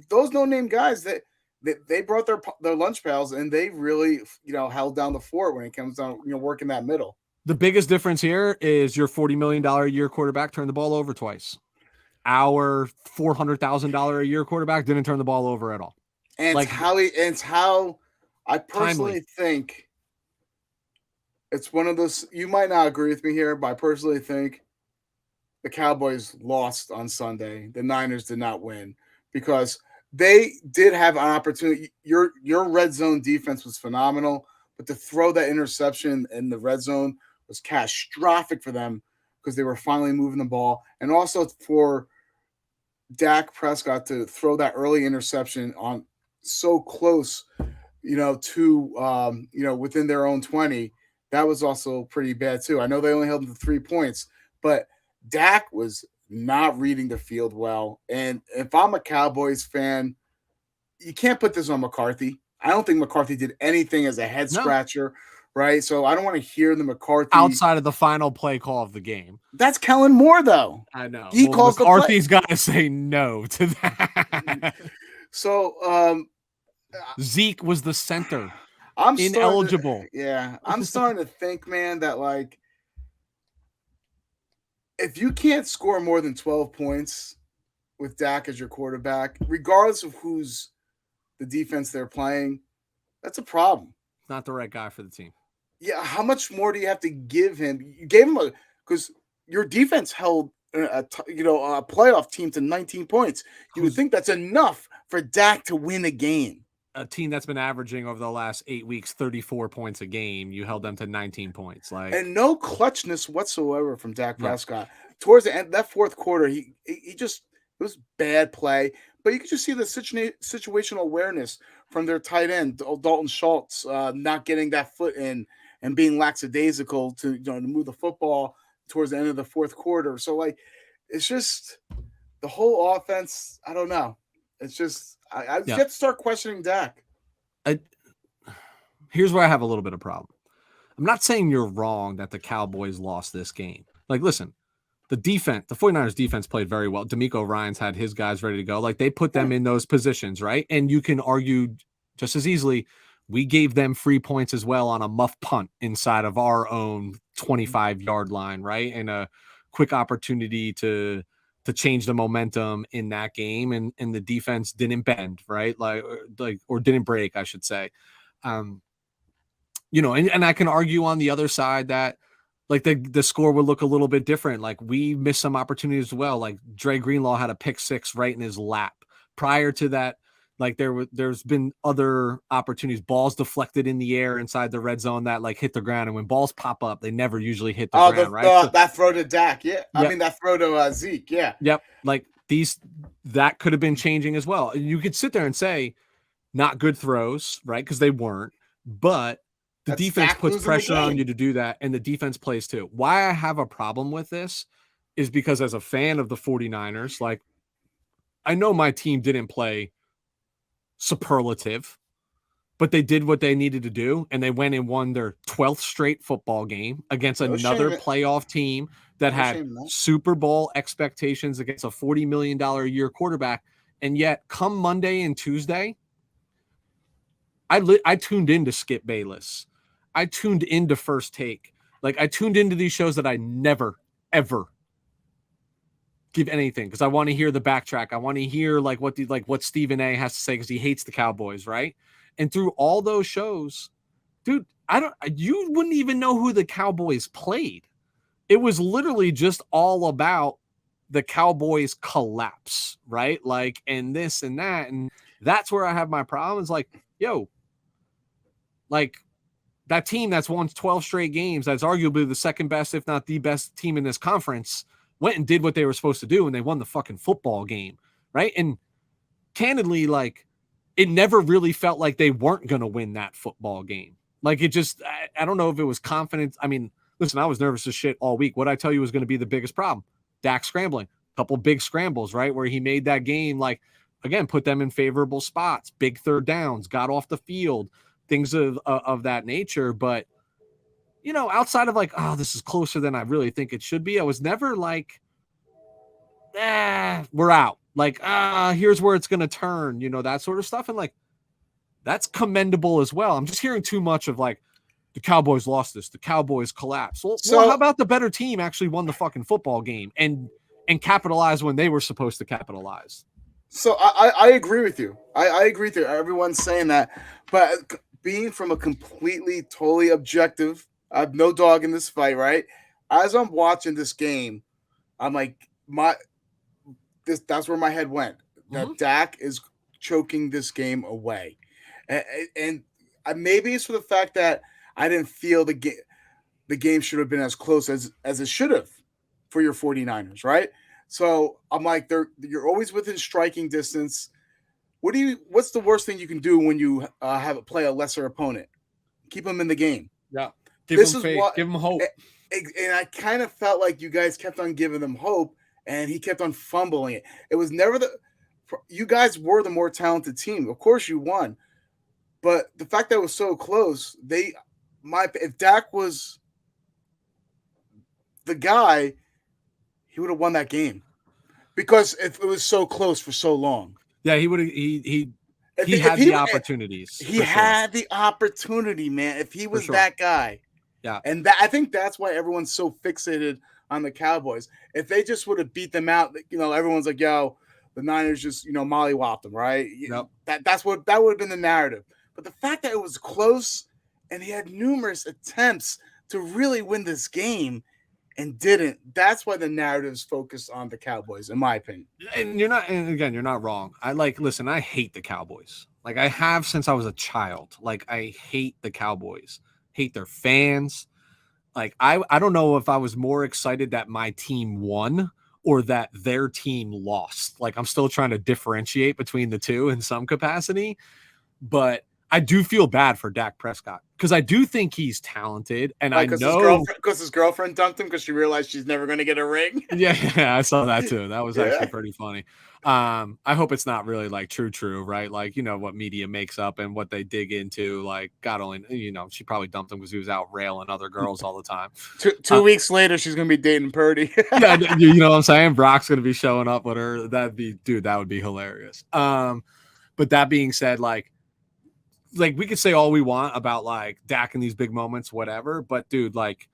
those no-name guys that they brought their lunch pails and they really held down the fort when it comes down working that middle. The biggest difference here is your $40 million a year quarterback turned the ball over twice. Our $400,000 a year quarterback didn't turn the ball over at all. And like it's how I personally think it's one of those. You might not agree with me here, but I personally think the Cowboys lost on Sunday. The Niners did not win because they did have an opportunity. Your red zone defense was phenomenal, but to throw that interception in the red zone was catastrophic for them because they were finally moving the ball. And also for Dak Prescott to throw that early interception on so close, to, within their own 20, that was also pretty bad too. I know they only held them to 3 points, but Dak was not reading the field well. And if I'm a Cowboys fan, you can't put this on McCarthy. I don't think McCarthy did anything as a head scratcher, right? So I don't want to hear the McCarthy outside of the final play call of the game. That's Kellen Moore, though. I know. He calls McCarthy's got to say no to that. So Zeke was the center. I'm ineligible. I'm starting to think, man, that like if you can't score more than 12 points with Dak as your quarterback, regardless of who's the defense they're playing, that's a problem. Not the right guy for the team. Yeah, how much more do you have to give him? You gave him because your defense held a playoff team to 19 points. You would think that's enough for Dak to win a game. A team that's been averaging over the last 8 weeks 34 points a game, you held them to 19 points, and no clutchness whatsoever from Dak Prescott. Towards the end, that fourth quarter, he just it was bad play, but you could just see the situational awareness from their tight end Dalton Schultz not getting that foot in and being lackadaisical to move the football towards the end of the fourth quarter. So it's just the whole offense. I don't know. It's just I get to start questioning Dak. Here's where I have a little bit of problem. I'm not saying you're wrong that the Cowboys lost this game. Like, listen, the 49ers defense played very well. D'Amico Ryans had his guys ready to go. Like, they put them in those positions, right? And you can argue just as easily, we gave them free points as well on a muff punt inside of our own 25-yard line, right? And a quick opportunity to change the momentum in that game. And the defense didn't bend, right? Or didn't break, I should say. And I can argue on the other side that like the score would look a little bit different. Like we missed some opportunities as well. Like Dre Greenlaw had a pick six right in his lap. Prior to that, like there's been other opportunities, balls deflected in the air inside the red zone that like hit the ground. And when balls pop up, they never usually hit the ground, right? That throw to Dak, yeah. Yep. I mean that throw to Zeke, yeah. Yep. Like that could have been changing as well. You could sit there and say not good throws, right? Because they weren't, but the defense puts pressure on you to do that, and the defense plays too. Why I have a problem with this is because as a fan of the 49ers, like I know my team didn't play superlative, but they did what they needed to do, and they went and won their 12th straight football game against another playoff team that had Super Bowl expectations against a $40 million a year quarterback. And yet come Monday and Tuesday, I tuned into Skip Bayless. I tuned into First Take. Like I tuned into these shows that I never, ever give anything because I want to hear the backtrack. I want to hear like what Stephen A has to say because he hates the Cowboys, right? And through all those shows, dude, you wouldn't even know who the Cowboys played. It was literally just all about the Cowboys collapse, right? Like, and this and that. And that's where I have my problem is like, yo, like that team that's won 12 straight games, that's arguably the second best, if not the best team in this conference, went and did what they were supposed to do, and they won the fucking football game, right? And candidly, like, it never really felt like they weren't going to win that football game. Like, it just, I don't know if it was confidence. I mean, listen, I was nervous as shit all week. What I tell you was going to be the biggest problem. Dak scrambling. A couple big scrambles, right, where he made that game, like, again, put them in favorable spots, big third downs, got off the field, things of that nature. But, you know, outside of like, oh, this is closer than I really think it should be, I was never like, we're out. Like, here's where it's going to turn, you know, that sort of stuff. And like, that's commendable as well. I'm just hearing too much of like, the Cowboys lost this, the Cowboys collapsed. Well, how about the better team actually won the fucking football game and capitalized when they were supposed to capitalize? So I agree with you. I agree with you. Everyone's saying that. But being from a completely, totally objective, I have no dog in this fight, right? As I'm watching this game, I'm like, that's where my head went. That Dak is choking this game away. And maybe it's for the fact that I didn't feel the game should have been as close as it should have for your 49ers, right? So I'm like, you're always within striking distance. What's the worst thing you can do when you play a lesser opponent? Keep them in the game. Yeah. Give them faith. Give them hope. And I kind of felt like you guys kept on giving them hope, and he kept on fumbling it. It was never you guys were the more talented team. Of course you won. But the fact that it was so close, if Dak was the guy, he would have won that game because if it was so close for so long. Yeah, he would have. He had the opportunities. He had the opportunity, man. If he was that guy, yeah. And I think that's why everyone's so fixated on the Cowboys. If they just would have beat them out, you know, everyone's like, "Yo, the Niners just, you know, mollywopped them," right? Yep. That would have been the narrative. But the fact that it was close and he had numerous attempts to really win this game and didn't, that's why the narrative's focused on the Cowboys, in my opinion. And you're not wrong. Listen, I hate the Cowboys. Like I have since I was a child. Like I hate the Cowboys, hate their fans. Like I don't know if I was more excited that my team won or that their team lost. Like I'm still trying to differentiate between the two in some capacity, but I do feel bad for Dak Prescott. because I do think he's talented, and like, I know because his girlfriend dumped him because she realized she's never going to get a ring. Yeah, I saw that too. That was actually pretty funny. I hope it's not really like true, right? Like, you know, what media makes up and what they dig into. Like, God only, you know, she probably dumped him because he was out railing other girls all the time. Two weeks later, she's gonna be dating Purdy. Yeah, you know what I'm saying? Brock's gonna be showing up with her. That would be hilarious. But that being said, like we could say all we want about like Dak in these big moments, whatever. But dude, like,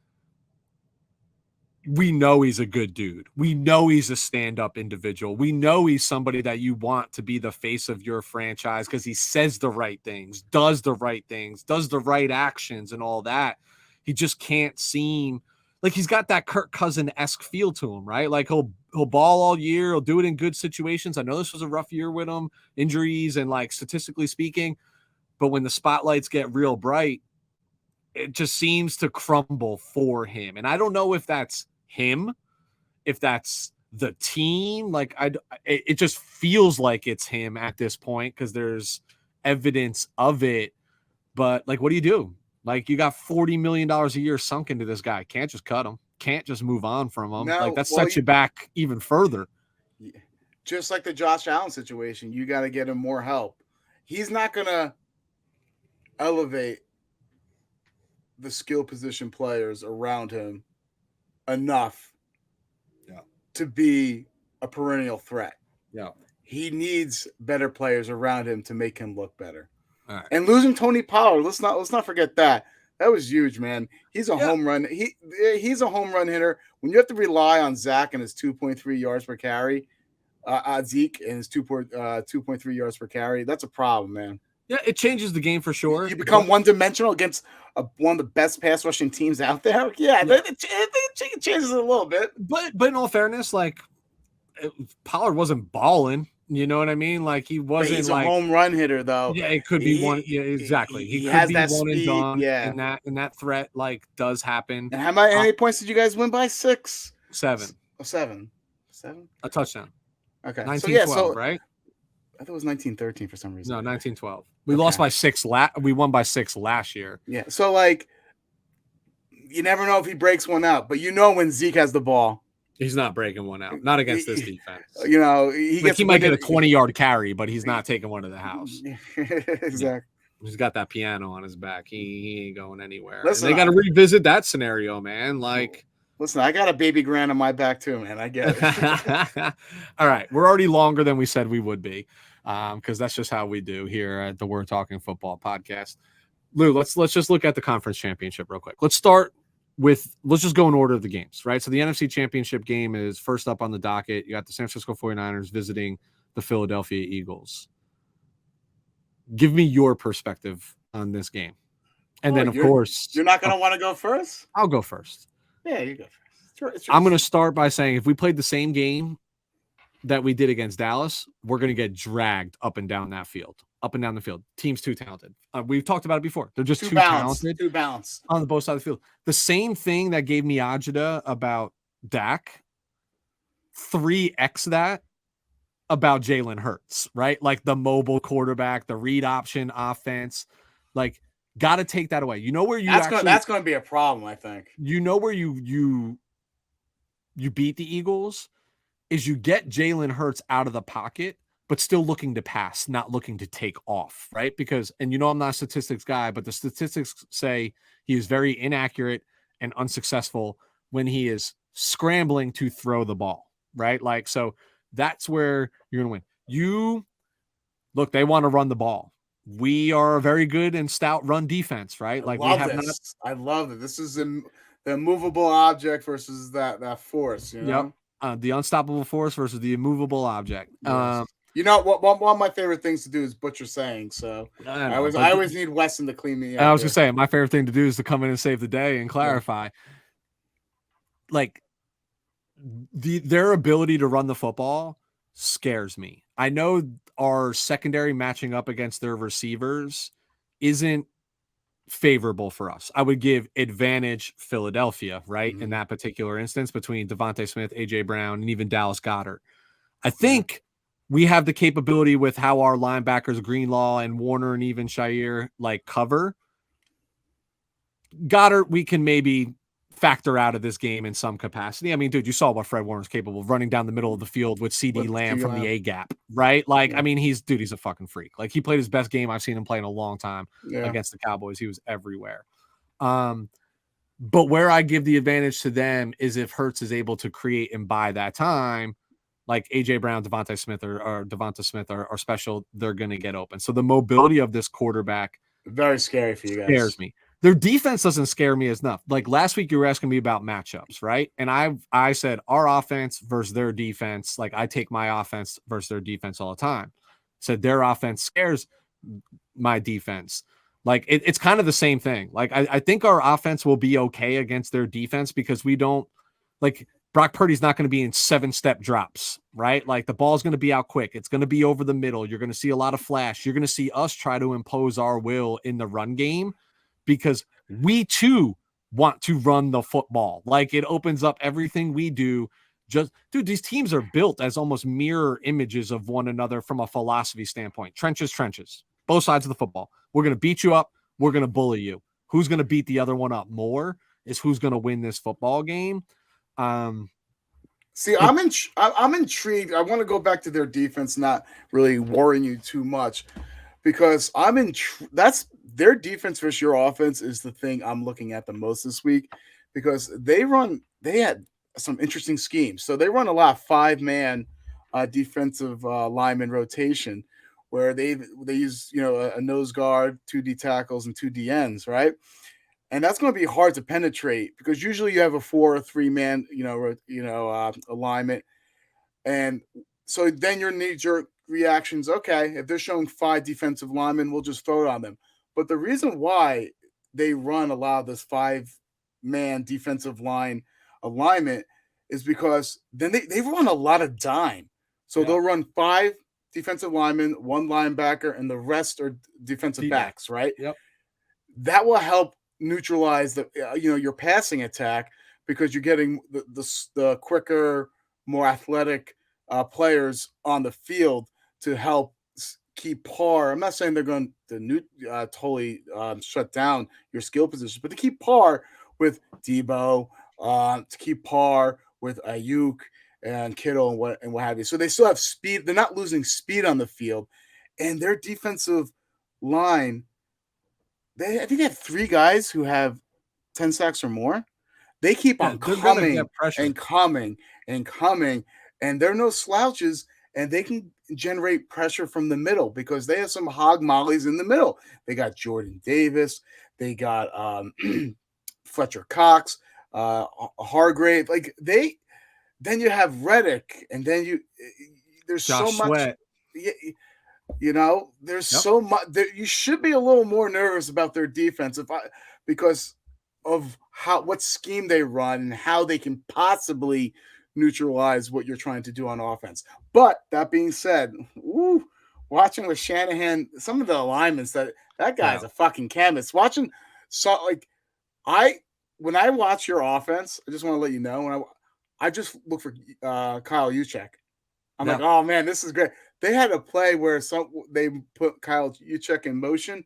we know he's a good dude. We know he's a stand-up individual. We know he's somebody that you want to be the face of your franchise because he says the right things, does the right things, does the right actions and all that. He just can't seem like he's got that Kirk Cousin-esque feel to him, right? Like he'll ball all year. He'll do it in good situations. I know this was a rough year with him, injuries and like statistically speaking, but when the spotlights get real bright, it just seems to crumble for him. And I don't know if that's him, if that's the team. Like it just feels like it's him at this point because there's evidence of it. But like, what do you do? Like, you got $40 million a year sunk into this guy. Can't just cut him. Can't just move on from him. No, like that sets you back even further. Just like the Josh Allen situation, you got to get him more help. He's not gonna elevate the skill position players around him enough to be a perennial threat. Yeah. He needs better players around him to make him look better. All right. And losing Tony Pollard, let's not forget that. That was huge, man. He's a home run. He's a home run hitter. When you have to rely on Zach and his 2.3 yards per carry, Zeke and his 2.3 yards per carry, that's a problem, man. Yeah, it changes the game for sure. You become one-dimensional against one of the best pass rushing teams out there. Yeah. It changes it a little bit. But in all fairness, like Pollard wasn't balling. You know what I mean? Like he wasn't. He's a home run hitter, though. Yeah, it could be one. Yeah, exactly. He could has be that one speed, and done. yeah. And that threat like does happen. And how many points did you guys win by? 6? 7. 7. A touchdown. Okay. 1912, right? I thought it was 1913 for some reason. No, 1912. We lost by 6. We won by 6 last year. Yeah. So like, you never know if he breaks one out, but you know when Zeke has the ball, he's not breaking one out. Not against this defense. You know, he might get a 20-yard carry, but he's not taking one to the house. Exactly. Yeah. He's got that piano on his back. He ain't going anywhere. Listen, they got to revisit that scenario, man. Like, listen, I got a baby grand on my back too, man. I get it. All right, we're already longer than we said we would be, because that's just how we do here at the We're Talking Football podcast. Lou, let's just look at the conference championship real quick. Let's just go in order of the games, right? So the NFC Championship game is first up on the docket. You got the San Francisco 49ers visiting the Philadelphia Eagles. Give me your perspective on this game. And then, of course... You're not going to want to go first? I'll go first. Yeah, you go first. I'm going to start by saying if we played the same game that we did against Dallas, we're going to get dragged up and down that field. Up and down the field. Team's too talented. We've talked about it before. They're just too talented. Too balanced. On both sides of the field. The same thing that gave me agita about Dak, 3x that about Jalen Hurts, right? Like the mobile quarterback, the read option offense. Like, got to take that away. You know where that's going to be a problem, I think. You know where you beat the Eagles is you get Jalen Hurts out of the pocket, but still looking to pass, not looking to take off, right? Because, and you know, I'm not a statistics guy, but the statistics say he is very inaccurate and unsuccessful when he is scrambling to throw the ball, right? Like, so that's where you're going to win. They want to run the ball. We are a very good and stout run defense, right? Like, I love it. This is the immovable object versus that force, you know? Yep. The unstoppable force versus the immovable object. Yes. You know what? One of my favorite things to do is butcher sayings. So I always need Weston to clean me up. I was gonna say my favorite thing to do is to come in and save the day and clarify. Yeah. Like their ability to run the football scares me. I know our secondary matching up against their receivers isn't favorable for us. I would give advantage Philadelphia, right? Mm-hmm. In that particular instance between Devontae Smith, AJ Brown, and even Dallas Goedert. I think we have the capability with how our linebackers, Greenlaw and Warner and even Shire, like cover Goddard, we can maybe factor out of this game in some capacity. I mean, dude, you saw what Fred Warner's capable of running down the middle of the field with CD Lamb from the A gap, right? Like, I mean, he's a fucking freak. Like, he played his best game I've seen him play in a long time against the Cowboys. He was everywhere. But where I give the advantage to them is if Hurts is able to create and buy that time, like AJ Brown, Devonta Smith are special, they're going to get open. So the mobility of this quarterback very scary for you guys. Scares me. Their defense doesn't scare me enough. Like last week, you were asking me about matchups, right? And I said our offense versus their defense. Like I take my offense versus their defense all the time. Said their offense scares my defense. Like it's kind of the same thing. Like I think our offense will be okay against their defense because we don't like Brock Purdy's not going to be in 7-step drops, right? Like the ball's going to be out quick. It's going to be over the middle. You're going to see a lot of flash. You're going to see us try to impose our will in the run game because we too want to run the football. Like it opens up everything we do. Just dude, these teams are built as almost mirror images of one another from a philosophy standpoint. Trenches, both sides of the football. We're going to beat you up. We're going to bully you. Who's going to beat the other one up more is who's going to win this football game. See, I'm intrigued. I want to go back to their defense, not really worrying you too much, because that's their defense versus your offense is the thing I'm looking at the most this week, because they had some interesting schemes. So they run a lot of 5-man defensive lineman rotation, where they use a nose guard, 2 D tackles, and 2 D ends, right? And that's going to be hard to penetrate because usually you have a 4 or 3-man, alignment. And so then your knee-jerk reactions, okay, if they're showing 5 defensive linemen, we'll just throw it on them. But the reason why they run a lot of this 5-man defensive line alignment is because then they run a lot of dime. So they'll run 5 defensive linemen, 1 linebacker, and the rest are defensive backs, right? Yep. That will help neutralize your passing attack because you're getting the quicker, more athletic players on the field to help keep par. I'm not saying they're going to totally shut down your skill positions, but to keep par with Debo, to keep par with Ayuk and Kittle and what have you. So they still have speed. They're not losing speed on the field, and their defensive line. I think they have 3 guys who have 10 sacks or more. They keep on coming and coming and coming, and they're no slouches, and they can generate pressure from the middle because they have some hog mollies in the middle. They got Jordan Davis. They got Fletcher Cox, Hargrave. Like then you have Reddick, and then there's Josh so much. Sweat. There's so much. You should be a little more nervous about their defense because of what scheme they run and how they can possibly neutralize what you're trying to do on offense. But that being said, watching with Shanahan, some of the alignments that guy's a fucking canvas. When I watch your offense, I just want to let you know I just look for Kyle Juszczyk. I'm like, oh man, this is great. They had a play where they put Kyle Juszczyk in motion,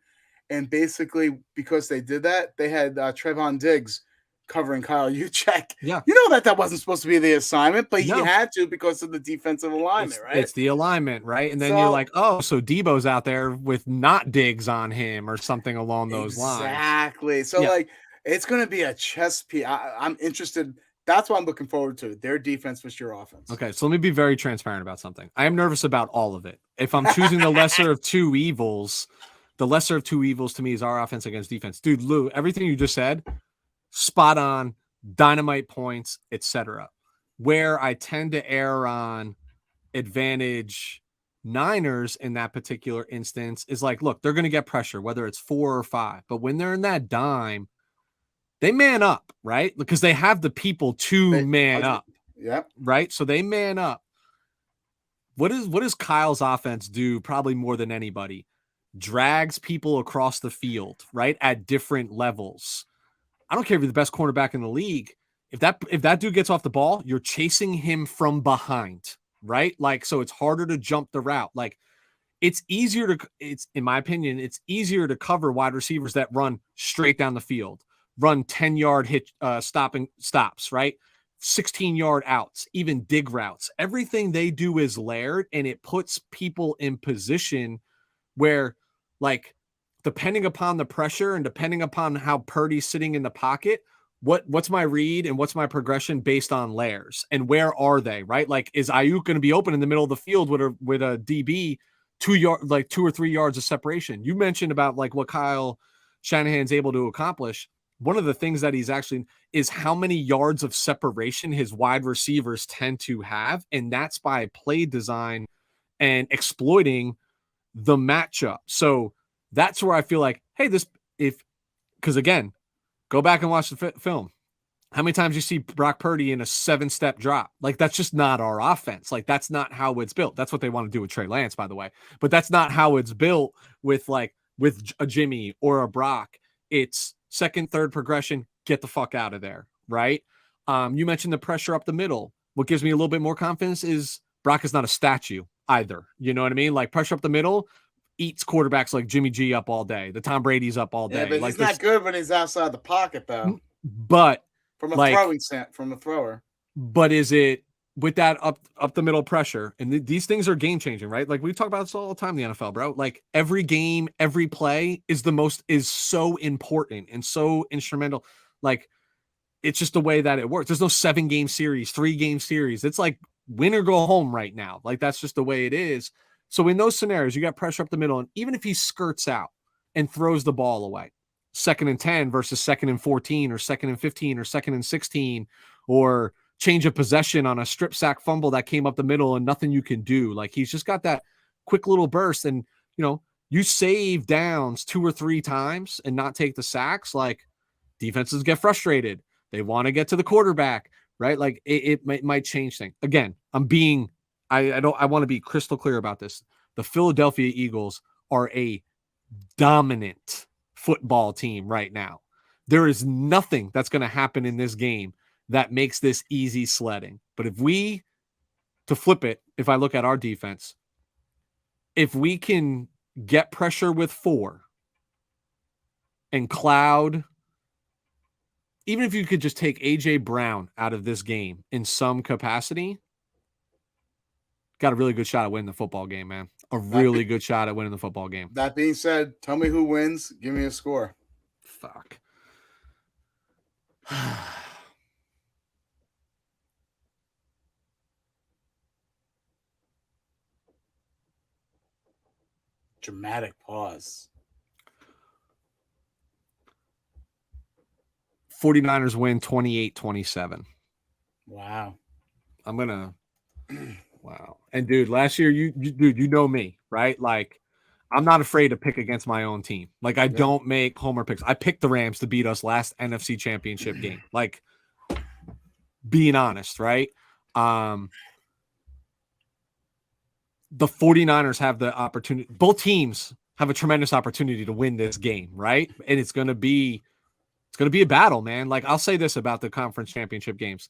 and basically because they did that, they had Trevon Diggs covering Kyle Juszczyk. Yeah, that wasn't supposed to be the assignment, but he had to because of the defensive alignment, right? It's the alignment, right? And then you're like, oh, so Debo's out there with not Diggs on him or something along those lines. Exactly. So it's going to be a chess piece. I'm interested. That's what I'm looking forward to. Their defense versus your offense. Okay, so let me be very transparent about something. I am nervous about all of it. If I'm choosing the lesser of 2 evils, the lesser of 2 evils to me is our offense against defense. Dude, Lou, everything you just said, spot on, dynamite points, etc. Where I tend to err on advantage Niners in that particular instance is like, look, they're going to get pressure, whether it's 4 or 5. But when they're in that dime, they man up, right? Because they have the people to man up. Yeah. Right? So they man up. What does Kyle's offense do probably more than anybody? Drags people across the field, right? At different levels. I don't care if you're the best cornerback in the league. If that dude gets off the ball, you're chasing him from behind, right? Like, so it's harder to jump the route. Like, it's in my opinion, it's easier to cover wide receivers that run straight down the field run 10-yard hit stops, right? 16-yard outs, even dig routes. Everything they do is layered, and it puts people in position where, like, depending upon the pressure and depending upon how Purdy's sitting in the pocket, what's my read and what's my progression based on layers and where are they, right? Like, is Ayuk going to be open in the middle of the field with a DB 2 or 3 yards of separation? You mentioned about like what Kyle Shanahan's able to accomplish. One of the things that he's actually is how many yards of separation his wide receivers tend to have, and that's by play design and exploiting the matchup. So that's where I feel like, hey, because again, go back and watch the film. How many times you see Brock Purdy in a 7-step drop? Like, that's just not our offense. Like, that's not how it's built. That's what they want to do with Trey Lance, by the way. But that's not how it's built with a Jimmy or a Brock. It's second, third progression, get the fuck out of there, right? You mentioned the pressure up the middle. What gives me a little bit more confidence is Brock is not a statue either. You know what I mean? Like, pressure up the middle eats quarterbacks like Jimmy G up all day. The Tom Brady's up all day. Yeah, but like, he's not good when he's outside the pocket, though. But from a thrower. But is it with that up the middle pressure? And these things are game changing, right? Like, we talk about this all the time in the NFL, bro. Like, every game, every play is so important and so instrumental. Like, it's just the way that it works. There's no 7-game series, 3-game series. It's like win or go home right now. Like, that's just the way it is. So in those scenarios, you got pressure up the middle, and even if he skirts out and throws the ball away, 2nd and 10 versus 2nd and 14 or 2nd and 15 or 2nd and 16, or change of possession on a strip sack fumble that came up the middle and nothing you can do. Like, he's just got that quick little burst, and you save downs 2 or 3 times and not take the sacks. Like, defenses get frustrated. They want to get to the quarterback, right? Like, it might change things. Again, I want to be crystal clear about this. The Philadelphia Eagles are a dominant football team right now. There is nothing that's going to happen in this game that makes this easy sledding. But to flip it, if I look at our defense, if we can get pressure with 4 and cloud, even if you could just take AJ Brown out of this game in some capacity, got a really good shot at winning the football game, man. A really good shot at winning the football game. That being said, tell me who wins. Give me a score. Fuck. Dramatic pause. 49ers win 28-27. Wow. Wow. And dude, last year, you know me, right? Like, I'm not afraid to pick against my own team. Like, I don't make homer picks. I picked the Rams to beat us last NFC Championship game. Like, being honest, right? The 49ers have the opportunity. Both teams have a tremendous opportunity to win this game, right? And it's going to be a battle, man. Like, I'll say this about the conference championship games.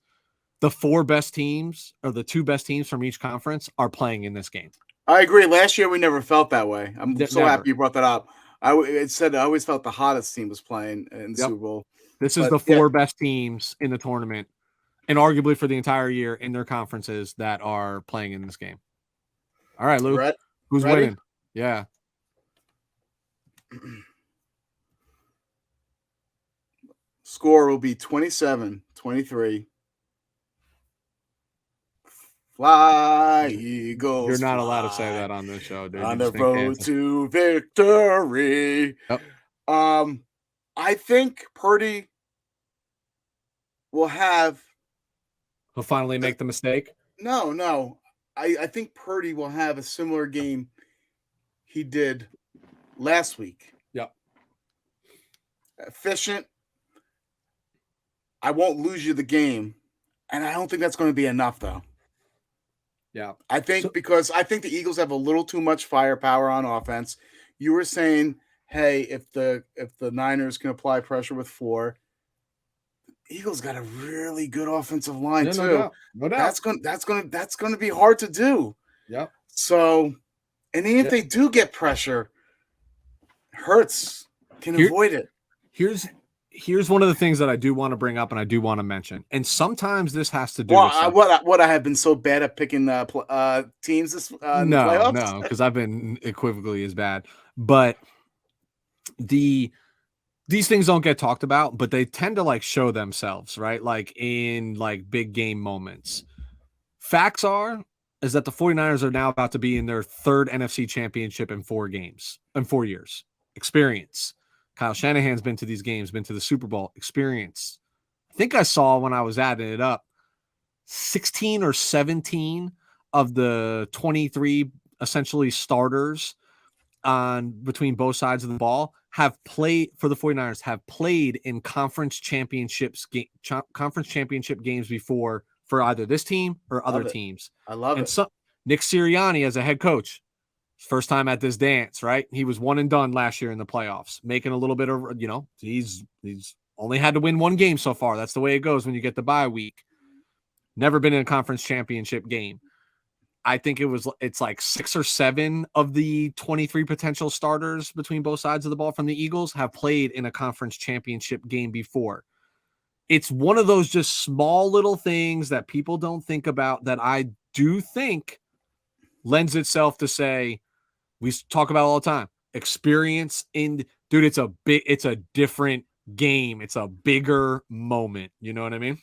The 4 best teams, or the 2 best teams from each conference, are playing in this game. I agree. Last year, we never felt that way. I'm so happy you brought that up. I always felt the hottest team was playing in the Super Bowl. This is the 4 best teams in the tournament, and arguably for the entire year in their conferences, that are playing in this game. All right, Lou. Who's winning? Yeah. Score will be 27-23. Fly, Eagles. You're not allowed to say that on this show, dude. On the road to victory. Yep. I think Purdy will have. He'll finally make the mistake. No. I think Purdy will have a similar game he did last week. Yep. Efficient. I won't lose you the game. And I don't think that's going to be enough, though. Yeah. Because I think the Eagles have a little too much firepower on offense. You were saying, hey, if the Niners can apply pressure with 4, Eagles got a really good offensive line too. No doubt. That's gonna be hard to do. Yeah. So, and even if they do get pressure, Hurts can avoid it. Here's here's one of the things that I do want to bring up and I do want to mention. And sometimes this has to do Well, with some. what I have been so bad at picking teams in the playoffs. No, because I've been equivocally as bad. But these things don't get talked about, but they tend to like show themselves, right? Like in like big game moments. Facts is that the 49ers are now about to be in their third NFC championship in 4 years. Experience. Kyle Shanahan's been to these games, been to the Super Bowl. Experience. I think I saw when I was adding it up, 16 or 17 of the 23 essentially starters on between both sides of the ball have played for the 49ers, have played in conference championship games before for either this team or other teams. I love it. So Nick Sirianni as a head coach, first time at this dance, right? He was one and done last year in the playoffs, making a little bit of, he's only had to win 1 game so far. That's the way it goes when you get the bye week. Never been in a conference championship game. I think it's like 6 or 7 of the 23 potential starters between both sides of the ball from the Eagles have played in a conference championship game before. It's one of those just small little things that people don't think about that I do think lends itself to say, we talk about all the time, experience in, dude, it's a different game. It's a bigger moment. You know what I mean?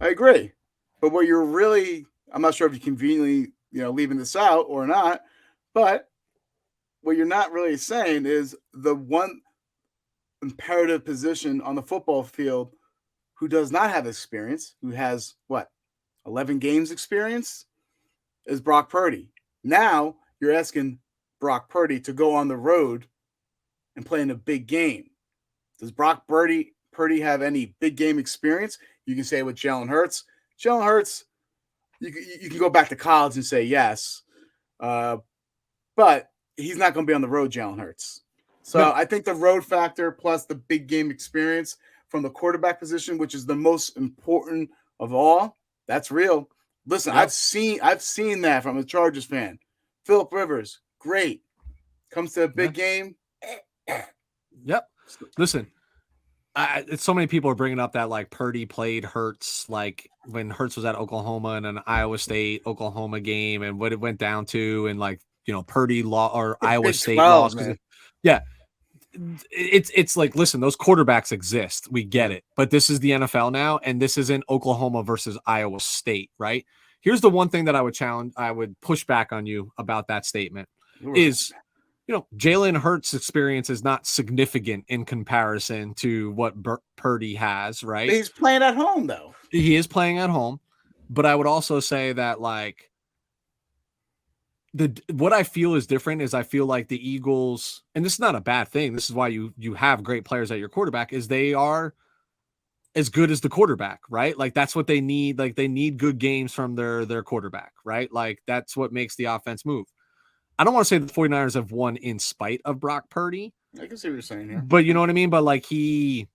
I agree. But what you're really, I'm not sure if you conveniently, leaving this out or not, but what you're not really saying is the one imperative position on the football field who does not have experience, who has 11 games experience, is Brock Purdy. Now you're asking Brock Purdy to go on the road and play in a big game. Does Brock Purdy have any big game experience? You can say with Jalen Hurts. Jalen Hurts, you can go back to college and say yes, but he's not going to be on the road, Jalen Hurts. So no. I think the road factor plus the big game experience from the quarterback position, which is the most important of all, that's real. Listen, yep. I've seen that from a Chargers fan. Phillip Rivers, great. Comes to a big game. Yep. Listen, so many people are bringing up that like Purdy played Hurts, like when Hurts was at Oklahoma in an Iowa State Oklahoma game, and what it went down to, and like Purdy or Iowa State lost. Yeah, it's like, listen, those quarterbacks exist, we get it, but this is the NFL now, and this isn't Oklahoma versus Iowa State, right? Here's the one thing that I would push back on you about that statement is. Jalen Hurts' experience is not significant in comparison to what Purdy has, right? He's playing at home, though. He is playing at home, but I would also say that, like, what I feel is different is I feel like the Eagles, and this is not a bad thing, this is why you have great players at your quarterback, is they are as good as the quarterback, right? Like, that's what they need. Like, they need good games from their quarterback, right? Like, that's what makes the offense move. I don't want to say the 49ers have won in spite of Brock Purdy. I can see what you're saying here. But you know what I mean? But like they've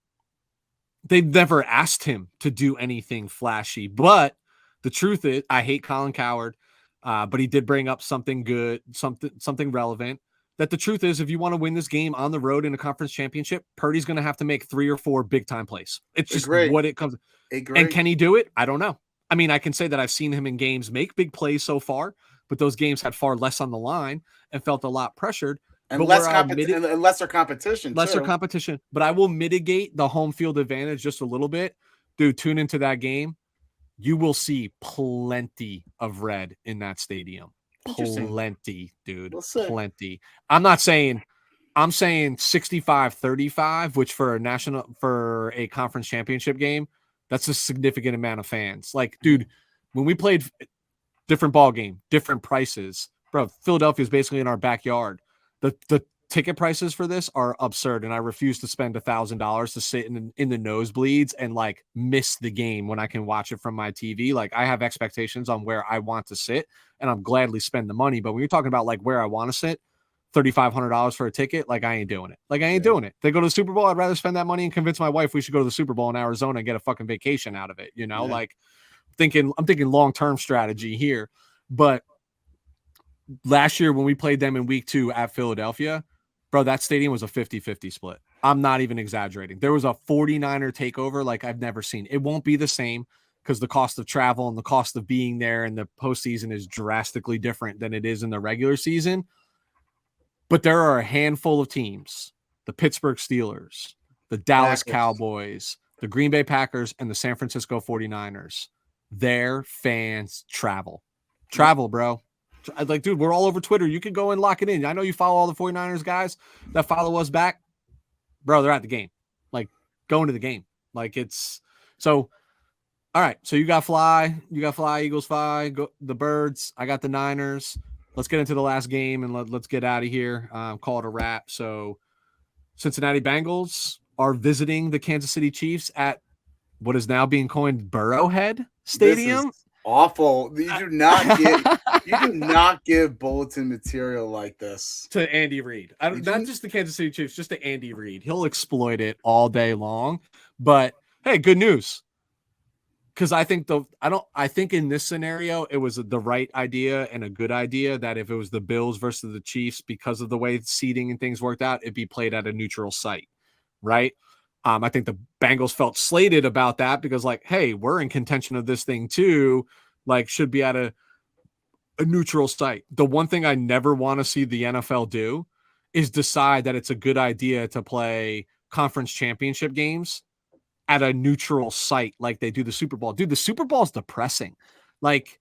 never asked him to do anything flashy. But the truth is, I hate Colin Cowherd, but he did bring up something good, something relevant. That the truth is, if you want to win this game on the road in a conference championship, Purdy's going to have to make 3 or 4 big time plays. It's just what it comes. And can he do it? I don't know. I mean, I can say that I've seen him in games make big plays so far, but those games had far less on the line and felt a lot pressured. And lesser competition. Lesser competition. But I will mitigate the home field advantage just a little bit. Dude, tune into that game. You will see plenty of red in that stadium. Plenty, dude. Plenty. I'm saying 65-35, which for a conference championship game, that's a significant amount of fans. Like, dude, when we played different ball game, different prices, bro, Philadelphia is basically in our backyard. The ticket prices for this are absurd, and I refuse to spend $1,000 to sit in the nosebleeds and like miss the game when I can watch it from my TV. Like, I have expectations on where I want to sit, and I'm gladly spend the money. But when you're talking about like where I want to sit, $3,500 for a ticket, like, I ain't doing it. Like, I ain't doing it. They go to the Super Bowl, I'd rather spend that money and convince my wife we should go to the Super Bowl in Arizona and get a fucking vacation out of it. Like, I'm thinking long-term strategy here. But last year when we played them in week 2 at Philadelphia, bro, that stadium was a 50-50 split. I'm not even exaggerating. There was a 49er takeover like I've never seen. It won't be the same because the cost of travel and the cost of being there in the postseason is drastically different than it is in the regular season. But there are a handful of teams, the Pittsburgh Steelers, the Dallas Cowboys, the Green Bay Packers, and the San Francisco 49ers. Their fans travel, bro. Like, dude, we're all over Twitter. You can go and lock it in. I know you follow all the 49ers guys that follow us back. Bro, they're at the game. Like, going to the game. Like, it's so. All right, so you got fly, Eagles fly, go the Birds. I got the Niners. Let's get into the last game and let's get out of here. Call it a wrap. So, Cincinnati Bengals are visiting the Kansas City Chiefs at what is now being coined Burrowhead Stadium. This is awful. You do not give bulletin material like this to Andy Reid. Not just the Kansas City Chiefs, just to Andy Reid. He'll exploit it all day long. But hey, good news. Because I think in this scenario it was the right idea and a good idea that if it was the Bills versus the Chiefs, because of the way seeding and things worked out, it'd be played at a neutral site, right? I think the Bengals felt slated about that because, like, hey, we're in contention of this thing too. Like, should be at a neutral site. The one thing I never want to see the NFL do is decide that it's a good idea to play conference championship games at a neutral site like they do the Super Bowl. Dude, the Super Bowl is depressing. Like,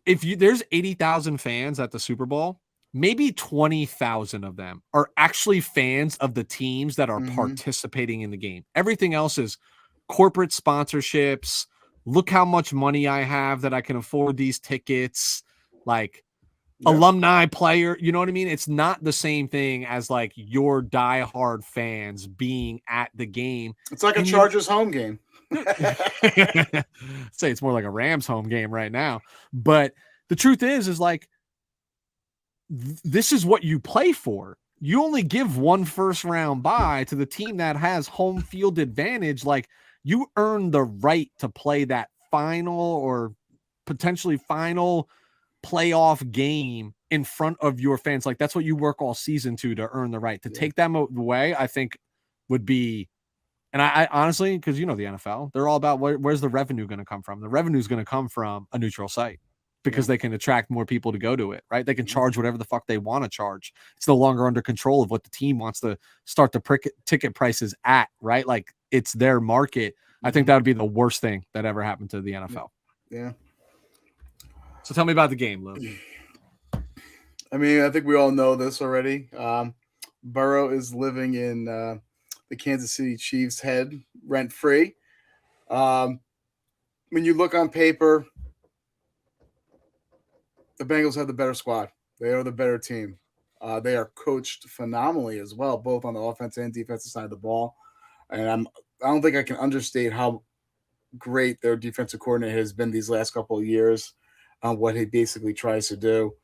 there's 80,000 fans at the Super Bowl, maybe 20,000 of them are actually fans of the teams that are participating in the game. Everything else is corporate sponsorships. Look how much money I have that I can afford these tickets. Like, alumni player, you know what I mean? It's not the same thing as like your diehard fans being at the game. It's like a Chargers home game. I'd say it's more like a Rams home game right now. But the truth is like, this is what you play for. You only give one first round bye to the team that has home field advantage. Like, you earn the right to play that final or potentially final playoff game in front of your fans. Like, that's what you work all season to earn the right to take them away. I think would be, and I honestly, because you know the NFL, they're all about where's the revenue going to come from. The revenue is going to come from a neutral site because they can attract more people to go to it, right? They can charge whatever the fuck they want to charge. It's no longer under control of what the team wants to start the ticket prices at, right? Like, it's their market. I think that would be the worst thing that ever happened to the NFL. Yeah. So tell me about the game, Lou. I mean, I think we all know this already. Burrow is living in the Kansas City Chiefs' head rent-free. When you look on paper, the Bengals have the better squad. They are the better team. They are coached phenomenally as well, both on the offensive and defensive side of the ball. And I don't think I can understate how great their defensive coordinator has been these last couple of years on what he basically tries to do.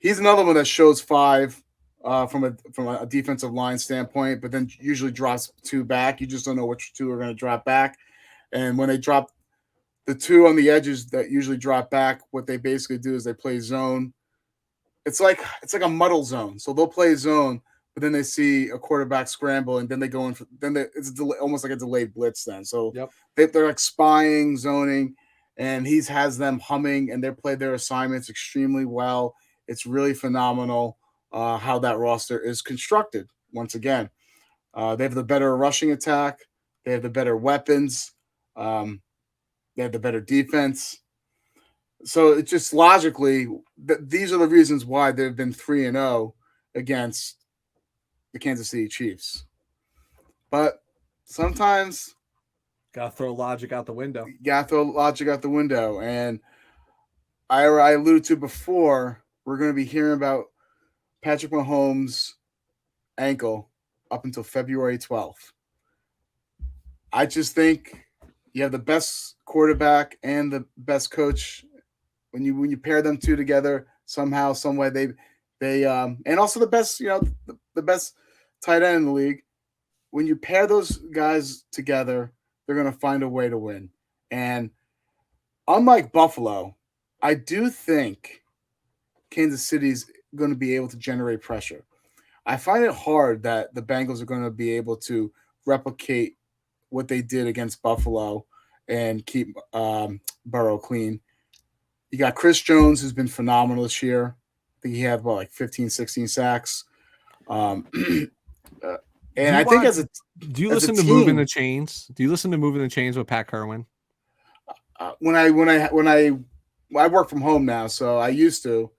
He's another one that shows 5 from a defensive line standpoint, but then usually drops 2 back. You just don't know which 2 are going to drop back. And when they drop the 2 on the edges that usually drop back, what they basically do is they play zone. It's like a muddle zone. So they'll play zone, but then they see a quarterback scramble, and then they go in. It's almost like a delayed blitz then. So they're like spying, zoning, and he has them humming, and they play their assignments extremely well. It's really phenomenal how that roster is constructed. Once again, they have the better rushing attack. They have the better weapons. They have the better defense. So it's just logically these are the reasons why they've been 3-0 against the Kansas City Chiefs. But sometimes gotta throw logic out the window. And I alluded to before, we're going to be hearing about Patrick Mahomes' ankle up until February 12th. I just think you have the best quarterback and the best coach. When you pair them 2 together, somehow, some way, they and also the best, the best tight end in the league. When you pair those guys together, they're going to find a way to win. And unlike Buffalo, I do think Kansas City's going to be able to generate pressure. I find it hard that the Bengals are going to be able to replicate what they did against Buffalo and keep Burrow clean. You got Chris Jones, who's been phenomenal this year. I think he had like 15, 16 sacks. And I think do you listen to Moving the Chains? Do you listen to Moving the Chains with Pat Kerwin? When I work from home now, so I used to.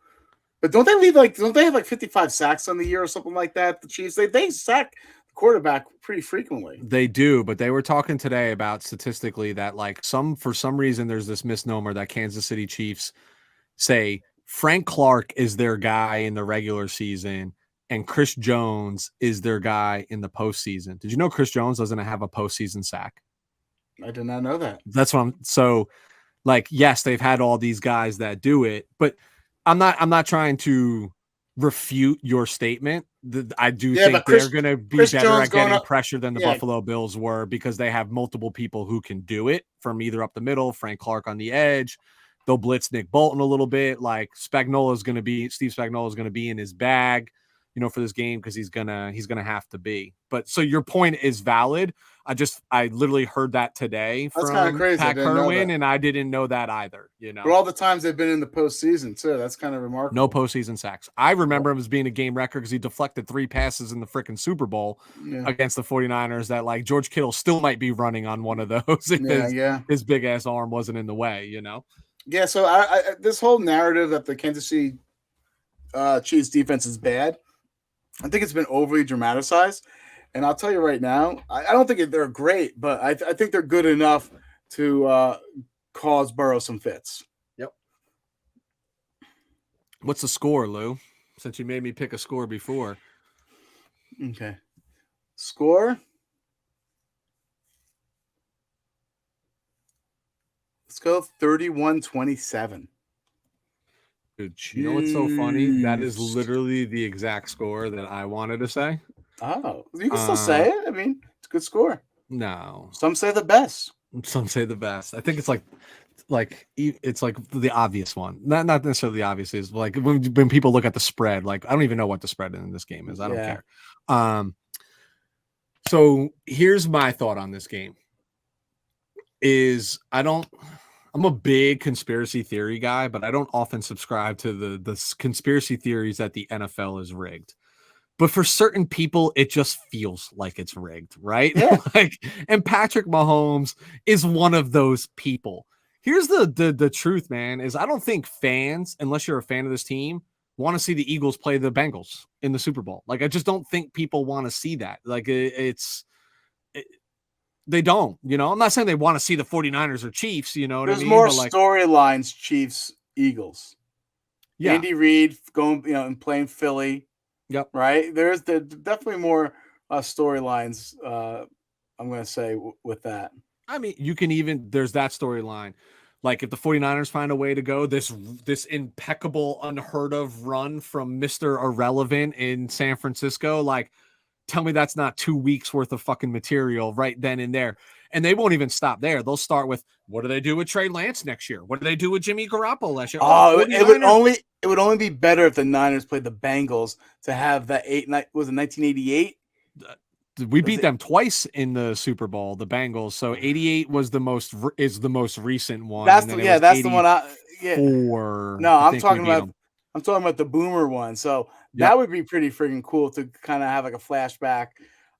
But don't they have like 55 sacks on the year or something like that? The Chiefs, they sack the quarterback pretty frequently. They do, but they were talking today about statistically that like for some reason there's this misnomer that Kansas City Chiefs say Frank Clark is their guy in the regular season and Chris Jones is their guy in the postseason. Did you know Chris Jones doesn't have a postseason sack? I did not know that. That's what like, yes, they've had all these guys that do it, but I'm not trying to refute your statement. I do think they're going to be better at getting pressure than the Buffalo Bills were because they have multiple people who can do it from either up the middle, Frank Clark on the edge. They'll blitz Nick Bolton a little bit. Like Steve Spagnuolo is going to be in his bag, for this game because he's gonna have to be. But so your point is valid. I literally heard that today from Pat Kerwin, and I didn't know that either. But all the times they've been in the postseason too, that's kind of remarkable. No postseason sacks. I remember him as being a game record because he deflected 3 passes in the freaking Super Bowl against the 49ers that like George Kittle still might be running on one of those if his big ass arm wasn't in the way. Yeah. So I this whole narrative that the Kansas City Chiefs defense is bad, I think it's been overly dramatized. And I'll tell you right now, I don't think they're great, but I think they're good enough to cause Burrow some fits. Yep. What's the score, Lou? Since you made me pick a score before. Okay. Score? Let's go 31-27. Dude, you know what's so funny? That is literally the exact score that I wanted to say. Oh, you can still say it. I mean, it's a good score. No. Some say the best. Some say the best. I think it's like it's like the obvious one. Not necessarily the obvious is like when people look at the spread, like I don't even know what the spread in this game is. I don't care. So here's my thought on this game. I'm a big conspiracy theory guy, but I don't often subscribe to the conspiracy theories that the NFL is rigged. But for certain people, it just feels like it's rigged, right? Yeah. And Patrick Mahomes is one of those people. Here's the truth, man, is I don't think fans, unless you're a fan of this team, want to see the Eagles play the Bengals in the Super Bowl. Like, I just don't think people want to see that. Like, they don't, I'm not saying they want to see the 49ers or Chiefs, what I mean? There's more storylines, Chiefs, Eagles. Yeah. Andy Reid going, and playing Philly. Yep. Right. There's definitely more storylines. I'm going to say with that. I mean, there's that storyline. Like if the 49ers find a way to go this impeccable, unheard of run from Mr. Irrelevant in San Francisco, like tell me that's not 2 weeks worth of fucking material right then and there. And they won't even stop there. They'll start with, what do they do with Trey Lance next year? What do they do with Jimmy Garoppolo last year? It would only be better if the Niners played the Bengals to have that 1988? We beat them twice in the Super Bowl, the Bengals. So 88 was the most recent one. That's the one. I'm talking about the Boomer one. So that would be pretty freaking cool to kind of have like a flashback.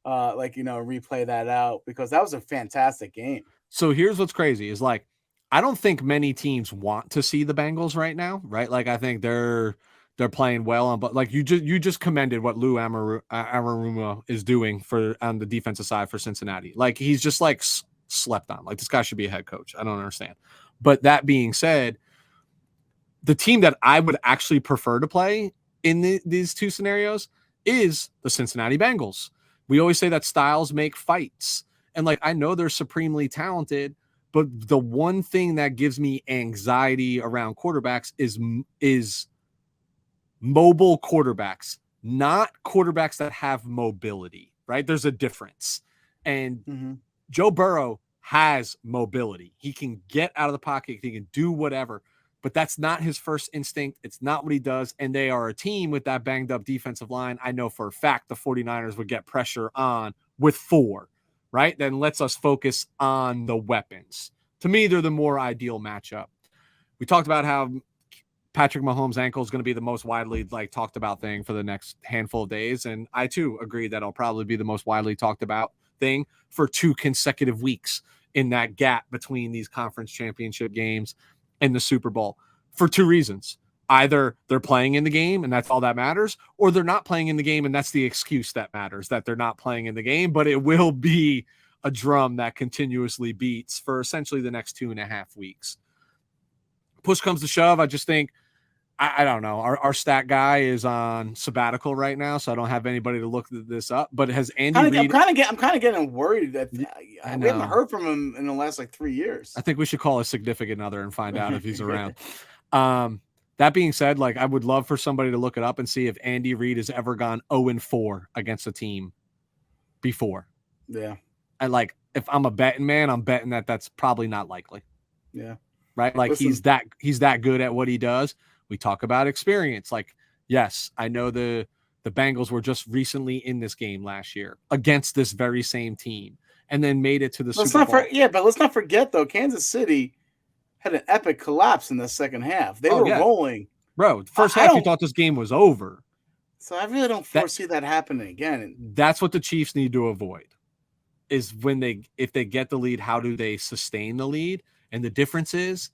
Replay that out because that was a fantastic game. So here's what's crazy is like, I don't think many teams want to see the Bengals right now, right? Like I think they're playing well on, but like you just commended what Lou Anarumo is doing on the defensive side for Cincinnati. Like he's just like slept on. Like this guy should be a head coach. I don't understand. But that being said, the team that I would actually prefer to play in these two scenarios is the Cincinnati Bengals. We always say that styles make fights. And like, I know they're supremely talented, but the one thing that gives me anxiety around quarterbacks is mobile quarterbacks, not quarterbacks that have mobility, right? There's a difference. And Joe Burrow has mobility. He can get out of the pocket. He can do whatever. but that's not his first instinct. It's not what he does. And they are a team with that banged up defensive line. I know for a fact the 49ers would get pressure on with 4, right? Then let's us focus on the weapons. To me, they're the more ideal matchup. We talked about how Patrick Mahomes' ankle is going to be the most widely talked about thing for the next handful of days. And I too agree that it'll probably be the most widely talked about thing for 2 consecutive weeks in that gap between these conference championship games and the Super Bowl for 2 reasons. Either they're playing in the game and that's all that matters, or they're not playing in the game and that's the excuse that matters, that they're not playing in the game, but it will be a drum that continuously beats for essentially the next 2.5 weeks. Push comes to shove, I just think, I don't know. Our stat guy is on sabbatical right now, so I don't have anybody to look this up. But has Andy Reid? I'm kind of getting worried that we haven't heard from him in the last 3 years. I think we should call a significant other and find out if he's around. That being said, I would love for somebody to look it up and see if Andy Reid has ever gone 0-4 against a team before. Yeah. And if I'm a betting man, I'm betting that that's probably not likely. Yeah. Right. Listen, he's that good at what he does. We talk about experience. Yes, I know the Bengals were just recently in this game last year against this very same team and then made it to the Super Bowl. But let's not forget, though, Kansas City had an epic collapse in the second half. They were rolling. Bro, first half you thought this game was over. So I really don't foresee that happening again. That's what the Chiefs need to avoid, is if they get the lead, how do they sustain the lead? And the difference is,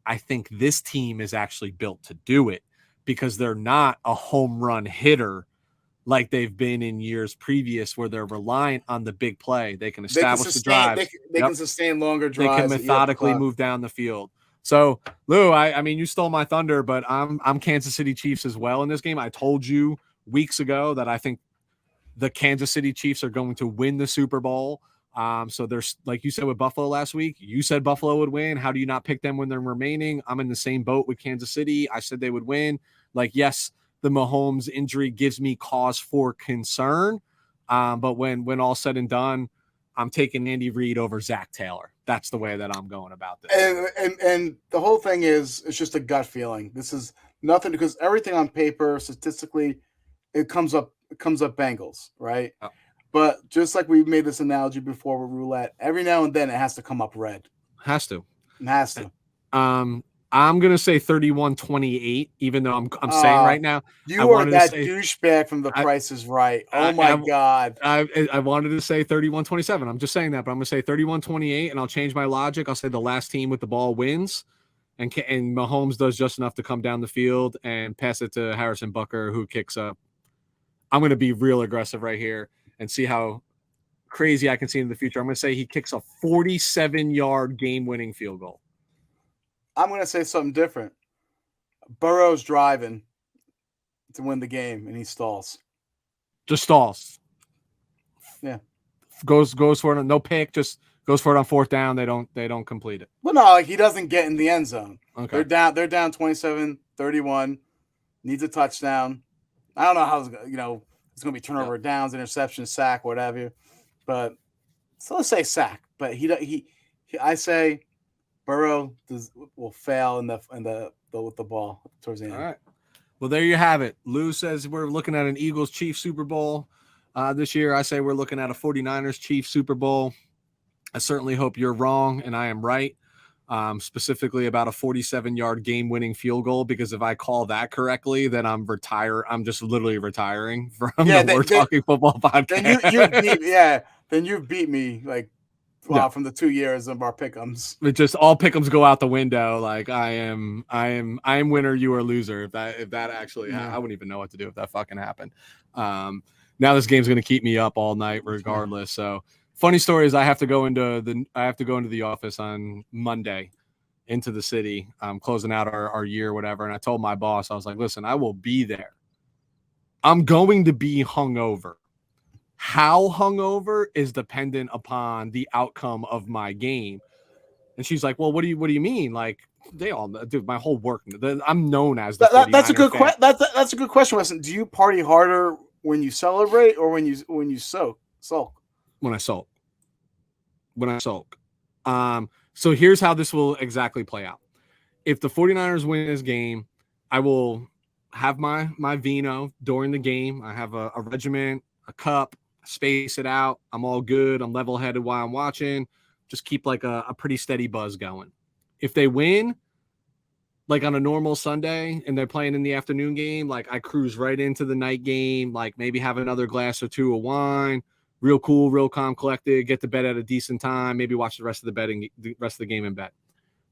I think this team is actually built to do it because they're not a home run hitter like they've been in years previous where they're reliant on the big play. They can establish the drive. They can sustain longer drives. They can methodically move down the field. So, Lou, I mean, you stole my thunder, but I'm Kansas City Chiefs as well in this game. I told you weeks ago that I think the Kansas City Chiefs are going to win the Super Bowl. So there's, like you said with Buffalo last week, you said Buffalo would win. How do you not pick them when they're remaining? I'm in the same boat with Kansas City. I said they would win. Yes, the Mahomes injury gives me cause for concern. But when all said and done, I'm taking Andy Reid over Zach Taylor. That's the way that I'm going about this. And the whole thing is, it's just a gut feeling. This is nothing because everything on paper, statistically, it comes up Bengals, right? Oh. But just like we made this analogy before with roulette, every now and then it has to come up red. Has to. It has to. I'm going to say 31-28, even though I'm saying right now. You are that douchebag from The Price is Right. Oh, my God. I wanted to say 31-27. I'm just saying that, but I'm going to say 31-28, and I'll change my logic. I'll say the last team with the ball wins, and Mahomes does just enough to come down the field and pass it to Harrison Butker, who kicks up. I'm going to be real aggressive right here and see how crazy I can see in the future. I'm going to say he kicks a 47-yard game-winning field goal. I'm going to say something different. Burrow's driving to win the game, and he stalls. Just stalls. Yeah. Goes for it. No pick. Just goes for it on fourth down. They don't complete it. Well, no, he doesn't get in the end zone. Okay. They're down 27-31. Needs a touchdown. I don't know how it's going to be turnover downs, interception, sack, whatever. But so let's say sack. But I say Burrow will fail with the ball towards the end. All right. Well, there you have it. Lou says we're looking at an Eagles-Chiefs Super Bowl this year. I say we're looking at a 49ers-Chiefs Super Bowl. I certainly hope you're wrong and I am right, specifically about a 47-yard game-winning field goal, because if I call that correctly, then I'm just literally retiring from the We're Talking Football podcast. Then you beat me from the 2 years of our pick'ems. It just all pick'ems go out the window. I am winner, you are loser. If that actually, I wouldn't even know what to do if that fucking happened. Now this game's going to keep me up all night regardless. So funny story is I have to go into the office on Monday into the city. I'm closing out our year, whatever. And I told my boss, I was like, listen, I will be there. I'm going to be hungover. How hungover is dependent upon the outcome of my game. And she's like, well, what do you mean? They all, dude, my whole work, I'm known as the that's a good question. That's a good question, Weston. Do you party harder when you celebrate or when you sulk? When I sulk. So here's how this will exactly play out. if the 49ers win this game, I will have my vino during the game. I have a regiment, a cup, space it out. I'm all good. I'm level headed while I'm watching. Just keep like a pretty steady buzz going. If they win, like on a normal Sunday and they're playing in the afternoon game, like I cruise right into the night game, like maybe have another glass or two of wine, real cool, real calm, collected, get to bed at a decent time, maybe watch the rest of the game in bed.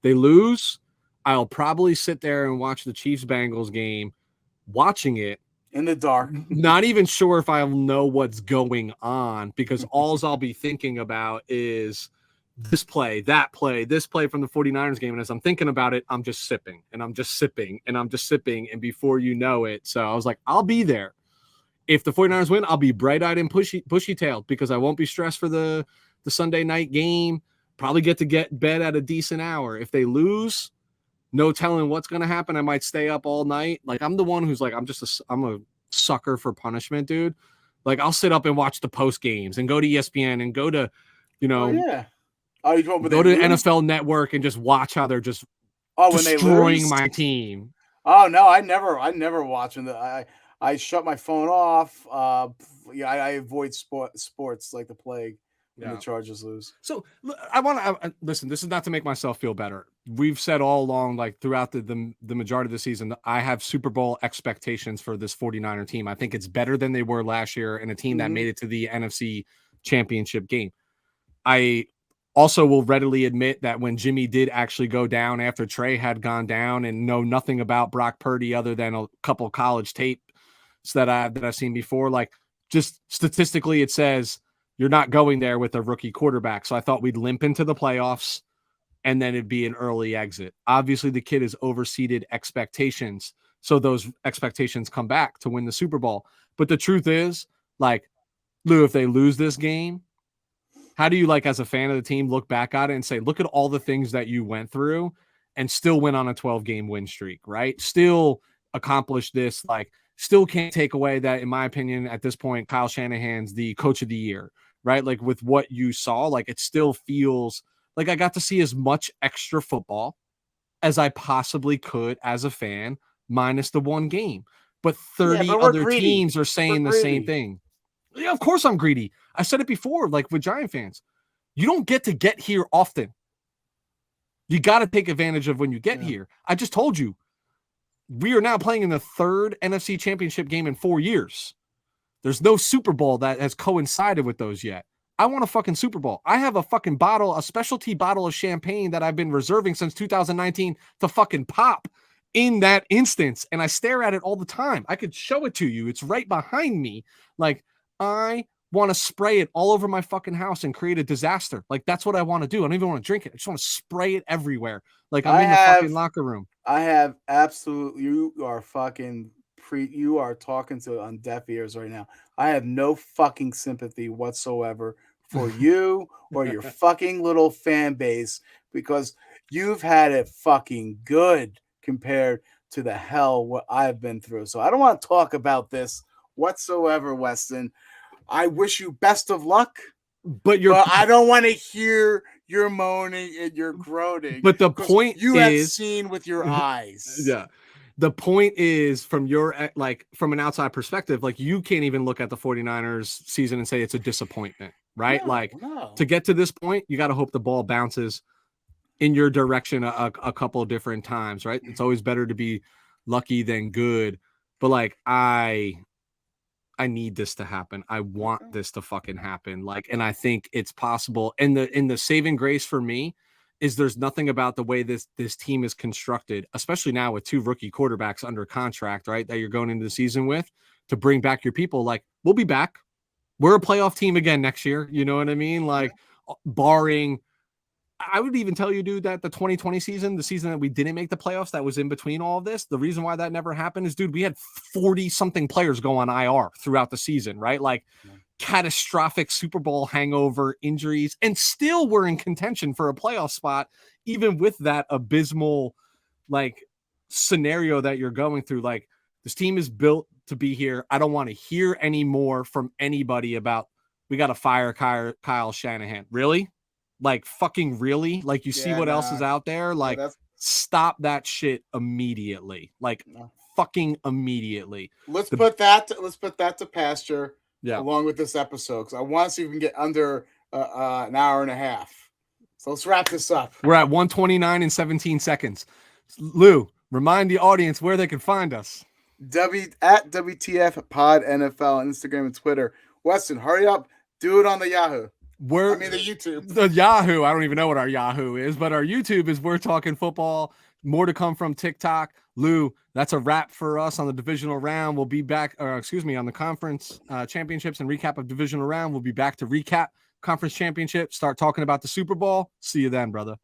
They lose, I'll probably sit there and watch the Chiefs-Bengals game, watching it in the dark. Not even sure if I'll know what's going on, because all I'll be thinking about is this play, that play, this play from the 49ers game. And as I'm thinking about it, I'm just sipping and I'm just sipping and I'm just sipping. And before you know it, so I was like, I'll be there. If the 49ers win, I'll be bright-eyed and bushy-tailed because I won't be stressed for the Sunday night game. Probably get bed at a decent hour. If they lose, no telling what's going to happen. I might stay up all night. Like, I'm the one who's like, I'm a sucker for punishment, dude. Like, I'll sit up and watch the post games and go to ESPN and go to, you know, you go to NFL Network and just watch how they're just destroying my team. Oh no, I never watch them. I shut my phone off. I avoid sports like the plague when the Chargers lose. So I want to listen. This is not to make myself feel better. We've said all along, like throughout the majority of the season, I have Super Bowl expectations for this 49er team. I think it's better than they were last year, and a team that made it to the NFC Championship game. I also will readily admit that when Jimmy did actually go down after Trey had gone down, and know nothing about Brock Purdy other than a couple college tapes that I've seen before, like just statistically, it says you're not going there with a rookie quarterback. So I thought we'd limp into the playoffs and then it'd be an early exit. Obviously, the kid has overseeded expectations. So those expectations come back to win the Super Bowl. But the truth is, like, Lou, if they lose this game, how do you, like, as a fan of the team, look back at it and say, look at all the things that you went through and still went on a 12-game win streak, right? Still accomplished this, like, still can't take away that, in my opinion, at this point, Kyle Shanahan's the coach of the year, right? Like, with what you saw, like, it still feels like I got to see as much extra football as I possibly could as a fan, minus the one game. But 30 other teams are saying the same thing. Yeah, of course I'm greedy. I said it before, like with Giant fans. You don't get here often. You got to take advantage of when you get here. I just told you, we are now playing in the third NFC Championship game in 4 years. There's no Super Bowl that has coincided with those yet. I want a fucking Super Bowl. I have a fucking bottle, a specialty bottle of champagne that I've been reserving since 2019 to fucking pop in that instance. And I stare at it all the time. I could show it to you. It's right behind me. Like, I want to spray it all over my fucking house and create a disaster. Like, that's what I want to do. I don't even want to drink it. I just want to spray it everywhere. Like, I'm in the fucking locker room. I have absolute, you are talking to on deaf ears right now. I have no fucking sympathy whatsoever for you or your fucking little fan base, because you've had it fucking good compared to the hell what I've been through. So I don't want to talk about this whatsoever, Weston. I wish you best of luck, but I don't want to hear your moaning and your groaning. But the point you have seen with your eyes. Yeah. The point is, from an outside perspective, like, you can't even look at the 49ers season and say it's a disappointment, right? To get to this point, you got to hope the ball bounces in your direction a couple of different times, right? It's always better to be lucky than good. But like, I need this to happen. I want this to fucking happen. Like, and I think it's possible. And the saving grace for me is there's nothing about the way this team is constructed, especially now with two rookie quarterbacks under contract, right, that you're going into the season with, to bring back your people. Like, we'll be back. We're a playoff team again next year. You know what I mean? Like, barring, I would even tell you, dude, that the 2020 season, the season that we didn't make the playoffs, that was in between all of this, the reason why that never happened is, dude, we had 40-something players go on IR throughout the season, right? Like, catastrophic Super Bowl hangover, injuries, and still we're in contention for a playoff spot, even with that abysmal, like, scenario that you're going through. Like, this team is built to be here. I don't want to hear any more from anybody about, we got to fire Kyle Shanahan. Really? Like, fucking really? Like, you see what else is out there? Like, stop that shit immediately. Like fucking immediately. Let's put that to pasture along with this episode, because I want to see if we can get under an hour and a half. So let's wrap this up. We're at 129 and 17 seconds. Lou, remind the audience where they can find us. At WTF Pod NFL on Instagram and Twitter. Weston, hurry up. Do it on the Yahoo. The YouTube. The Yahoo. I don't even know what our Yahoo is, but our YouTube is We're Talking Football. More to come from TikTok. Lou, that's a wrap for us on the divisional round. We'll be back, on the conference championships and recap of divisional round. We'll be back to recap conference championship, start talking about the Super Bowl. See you then, brother.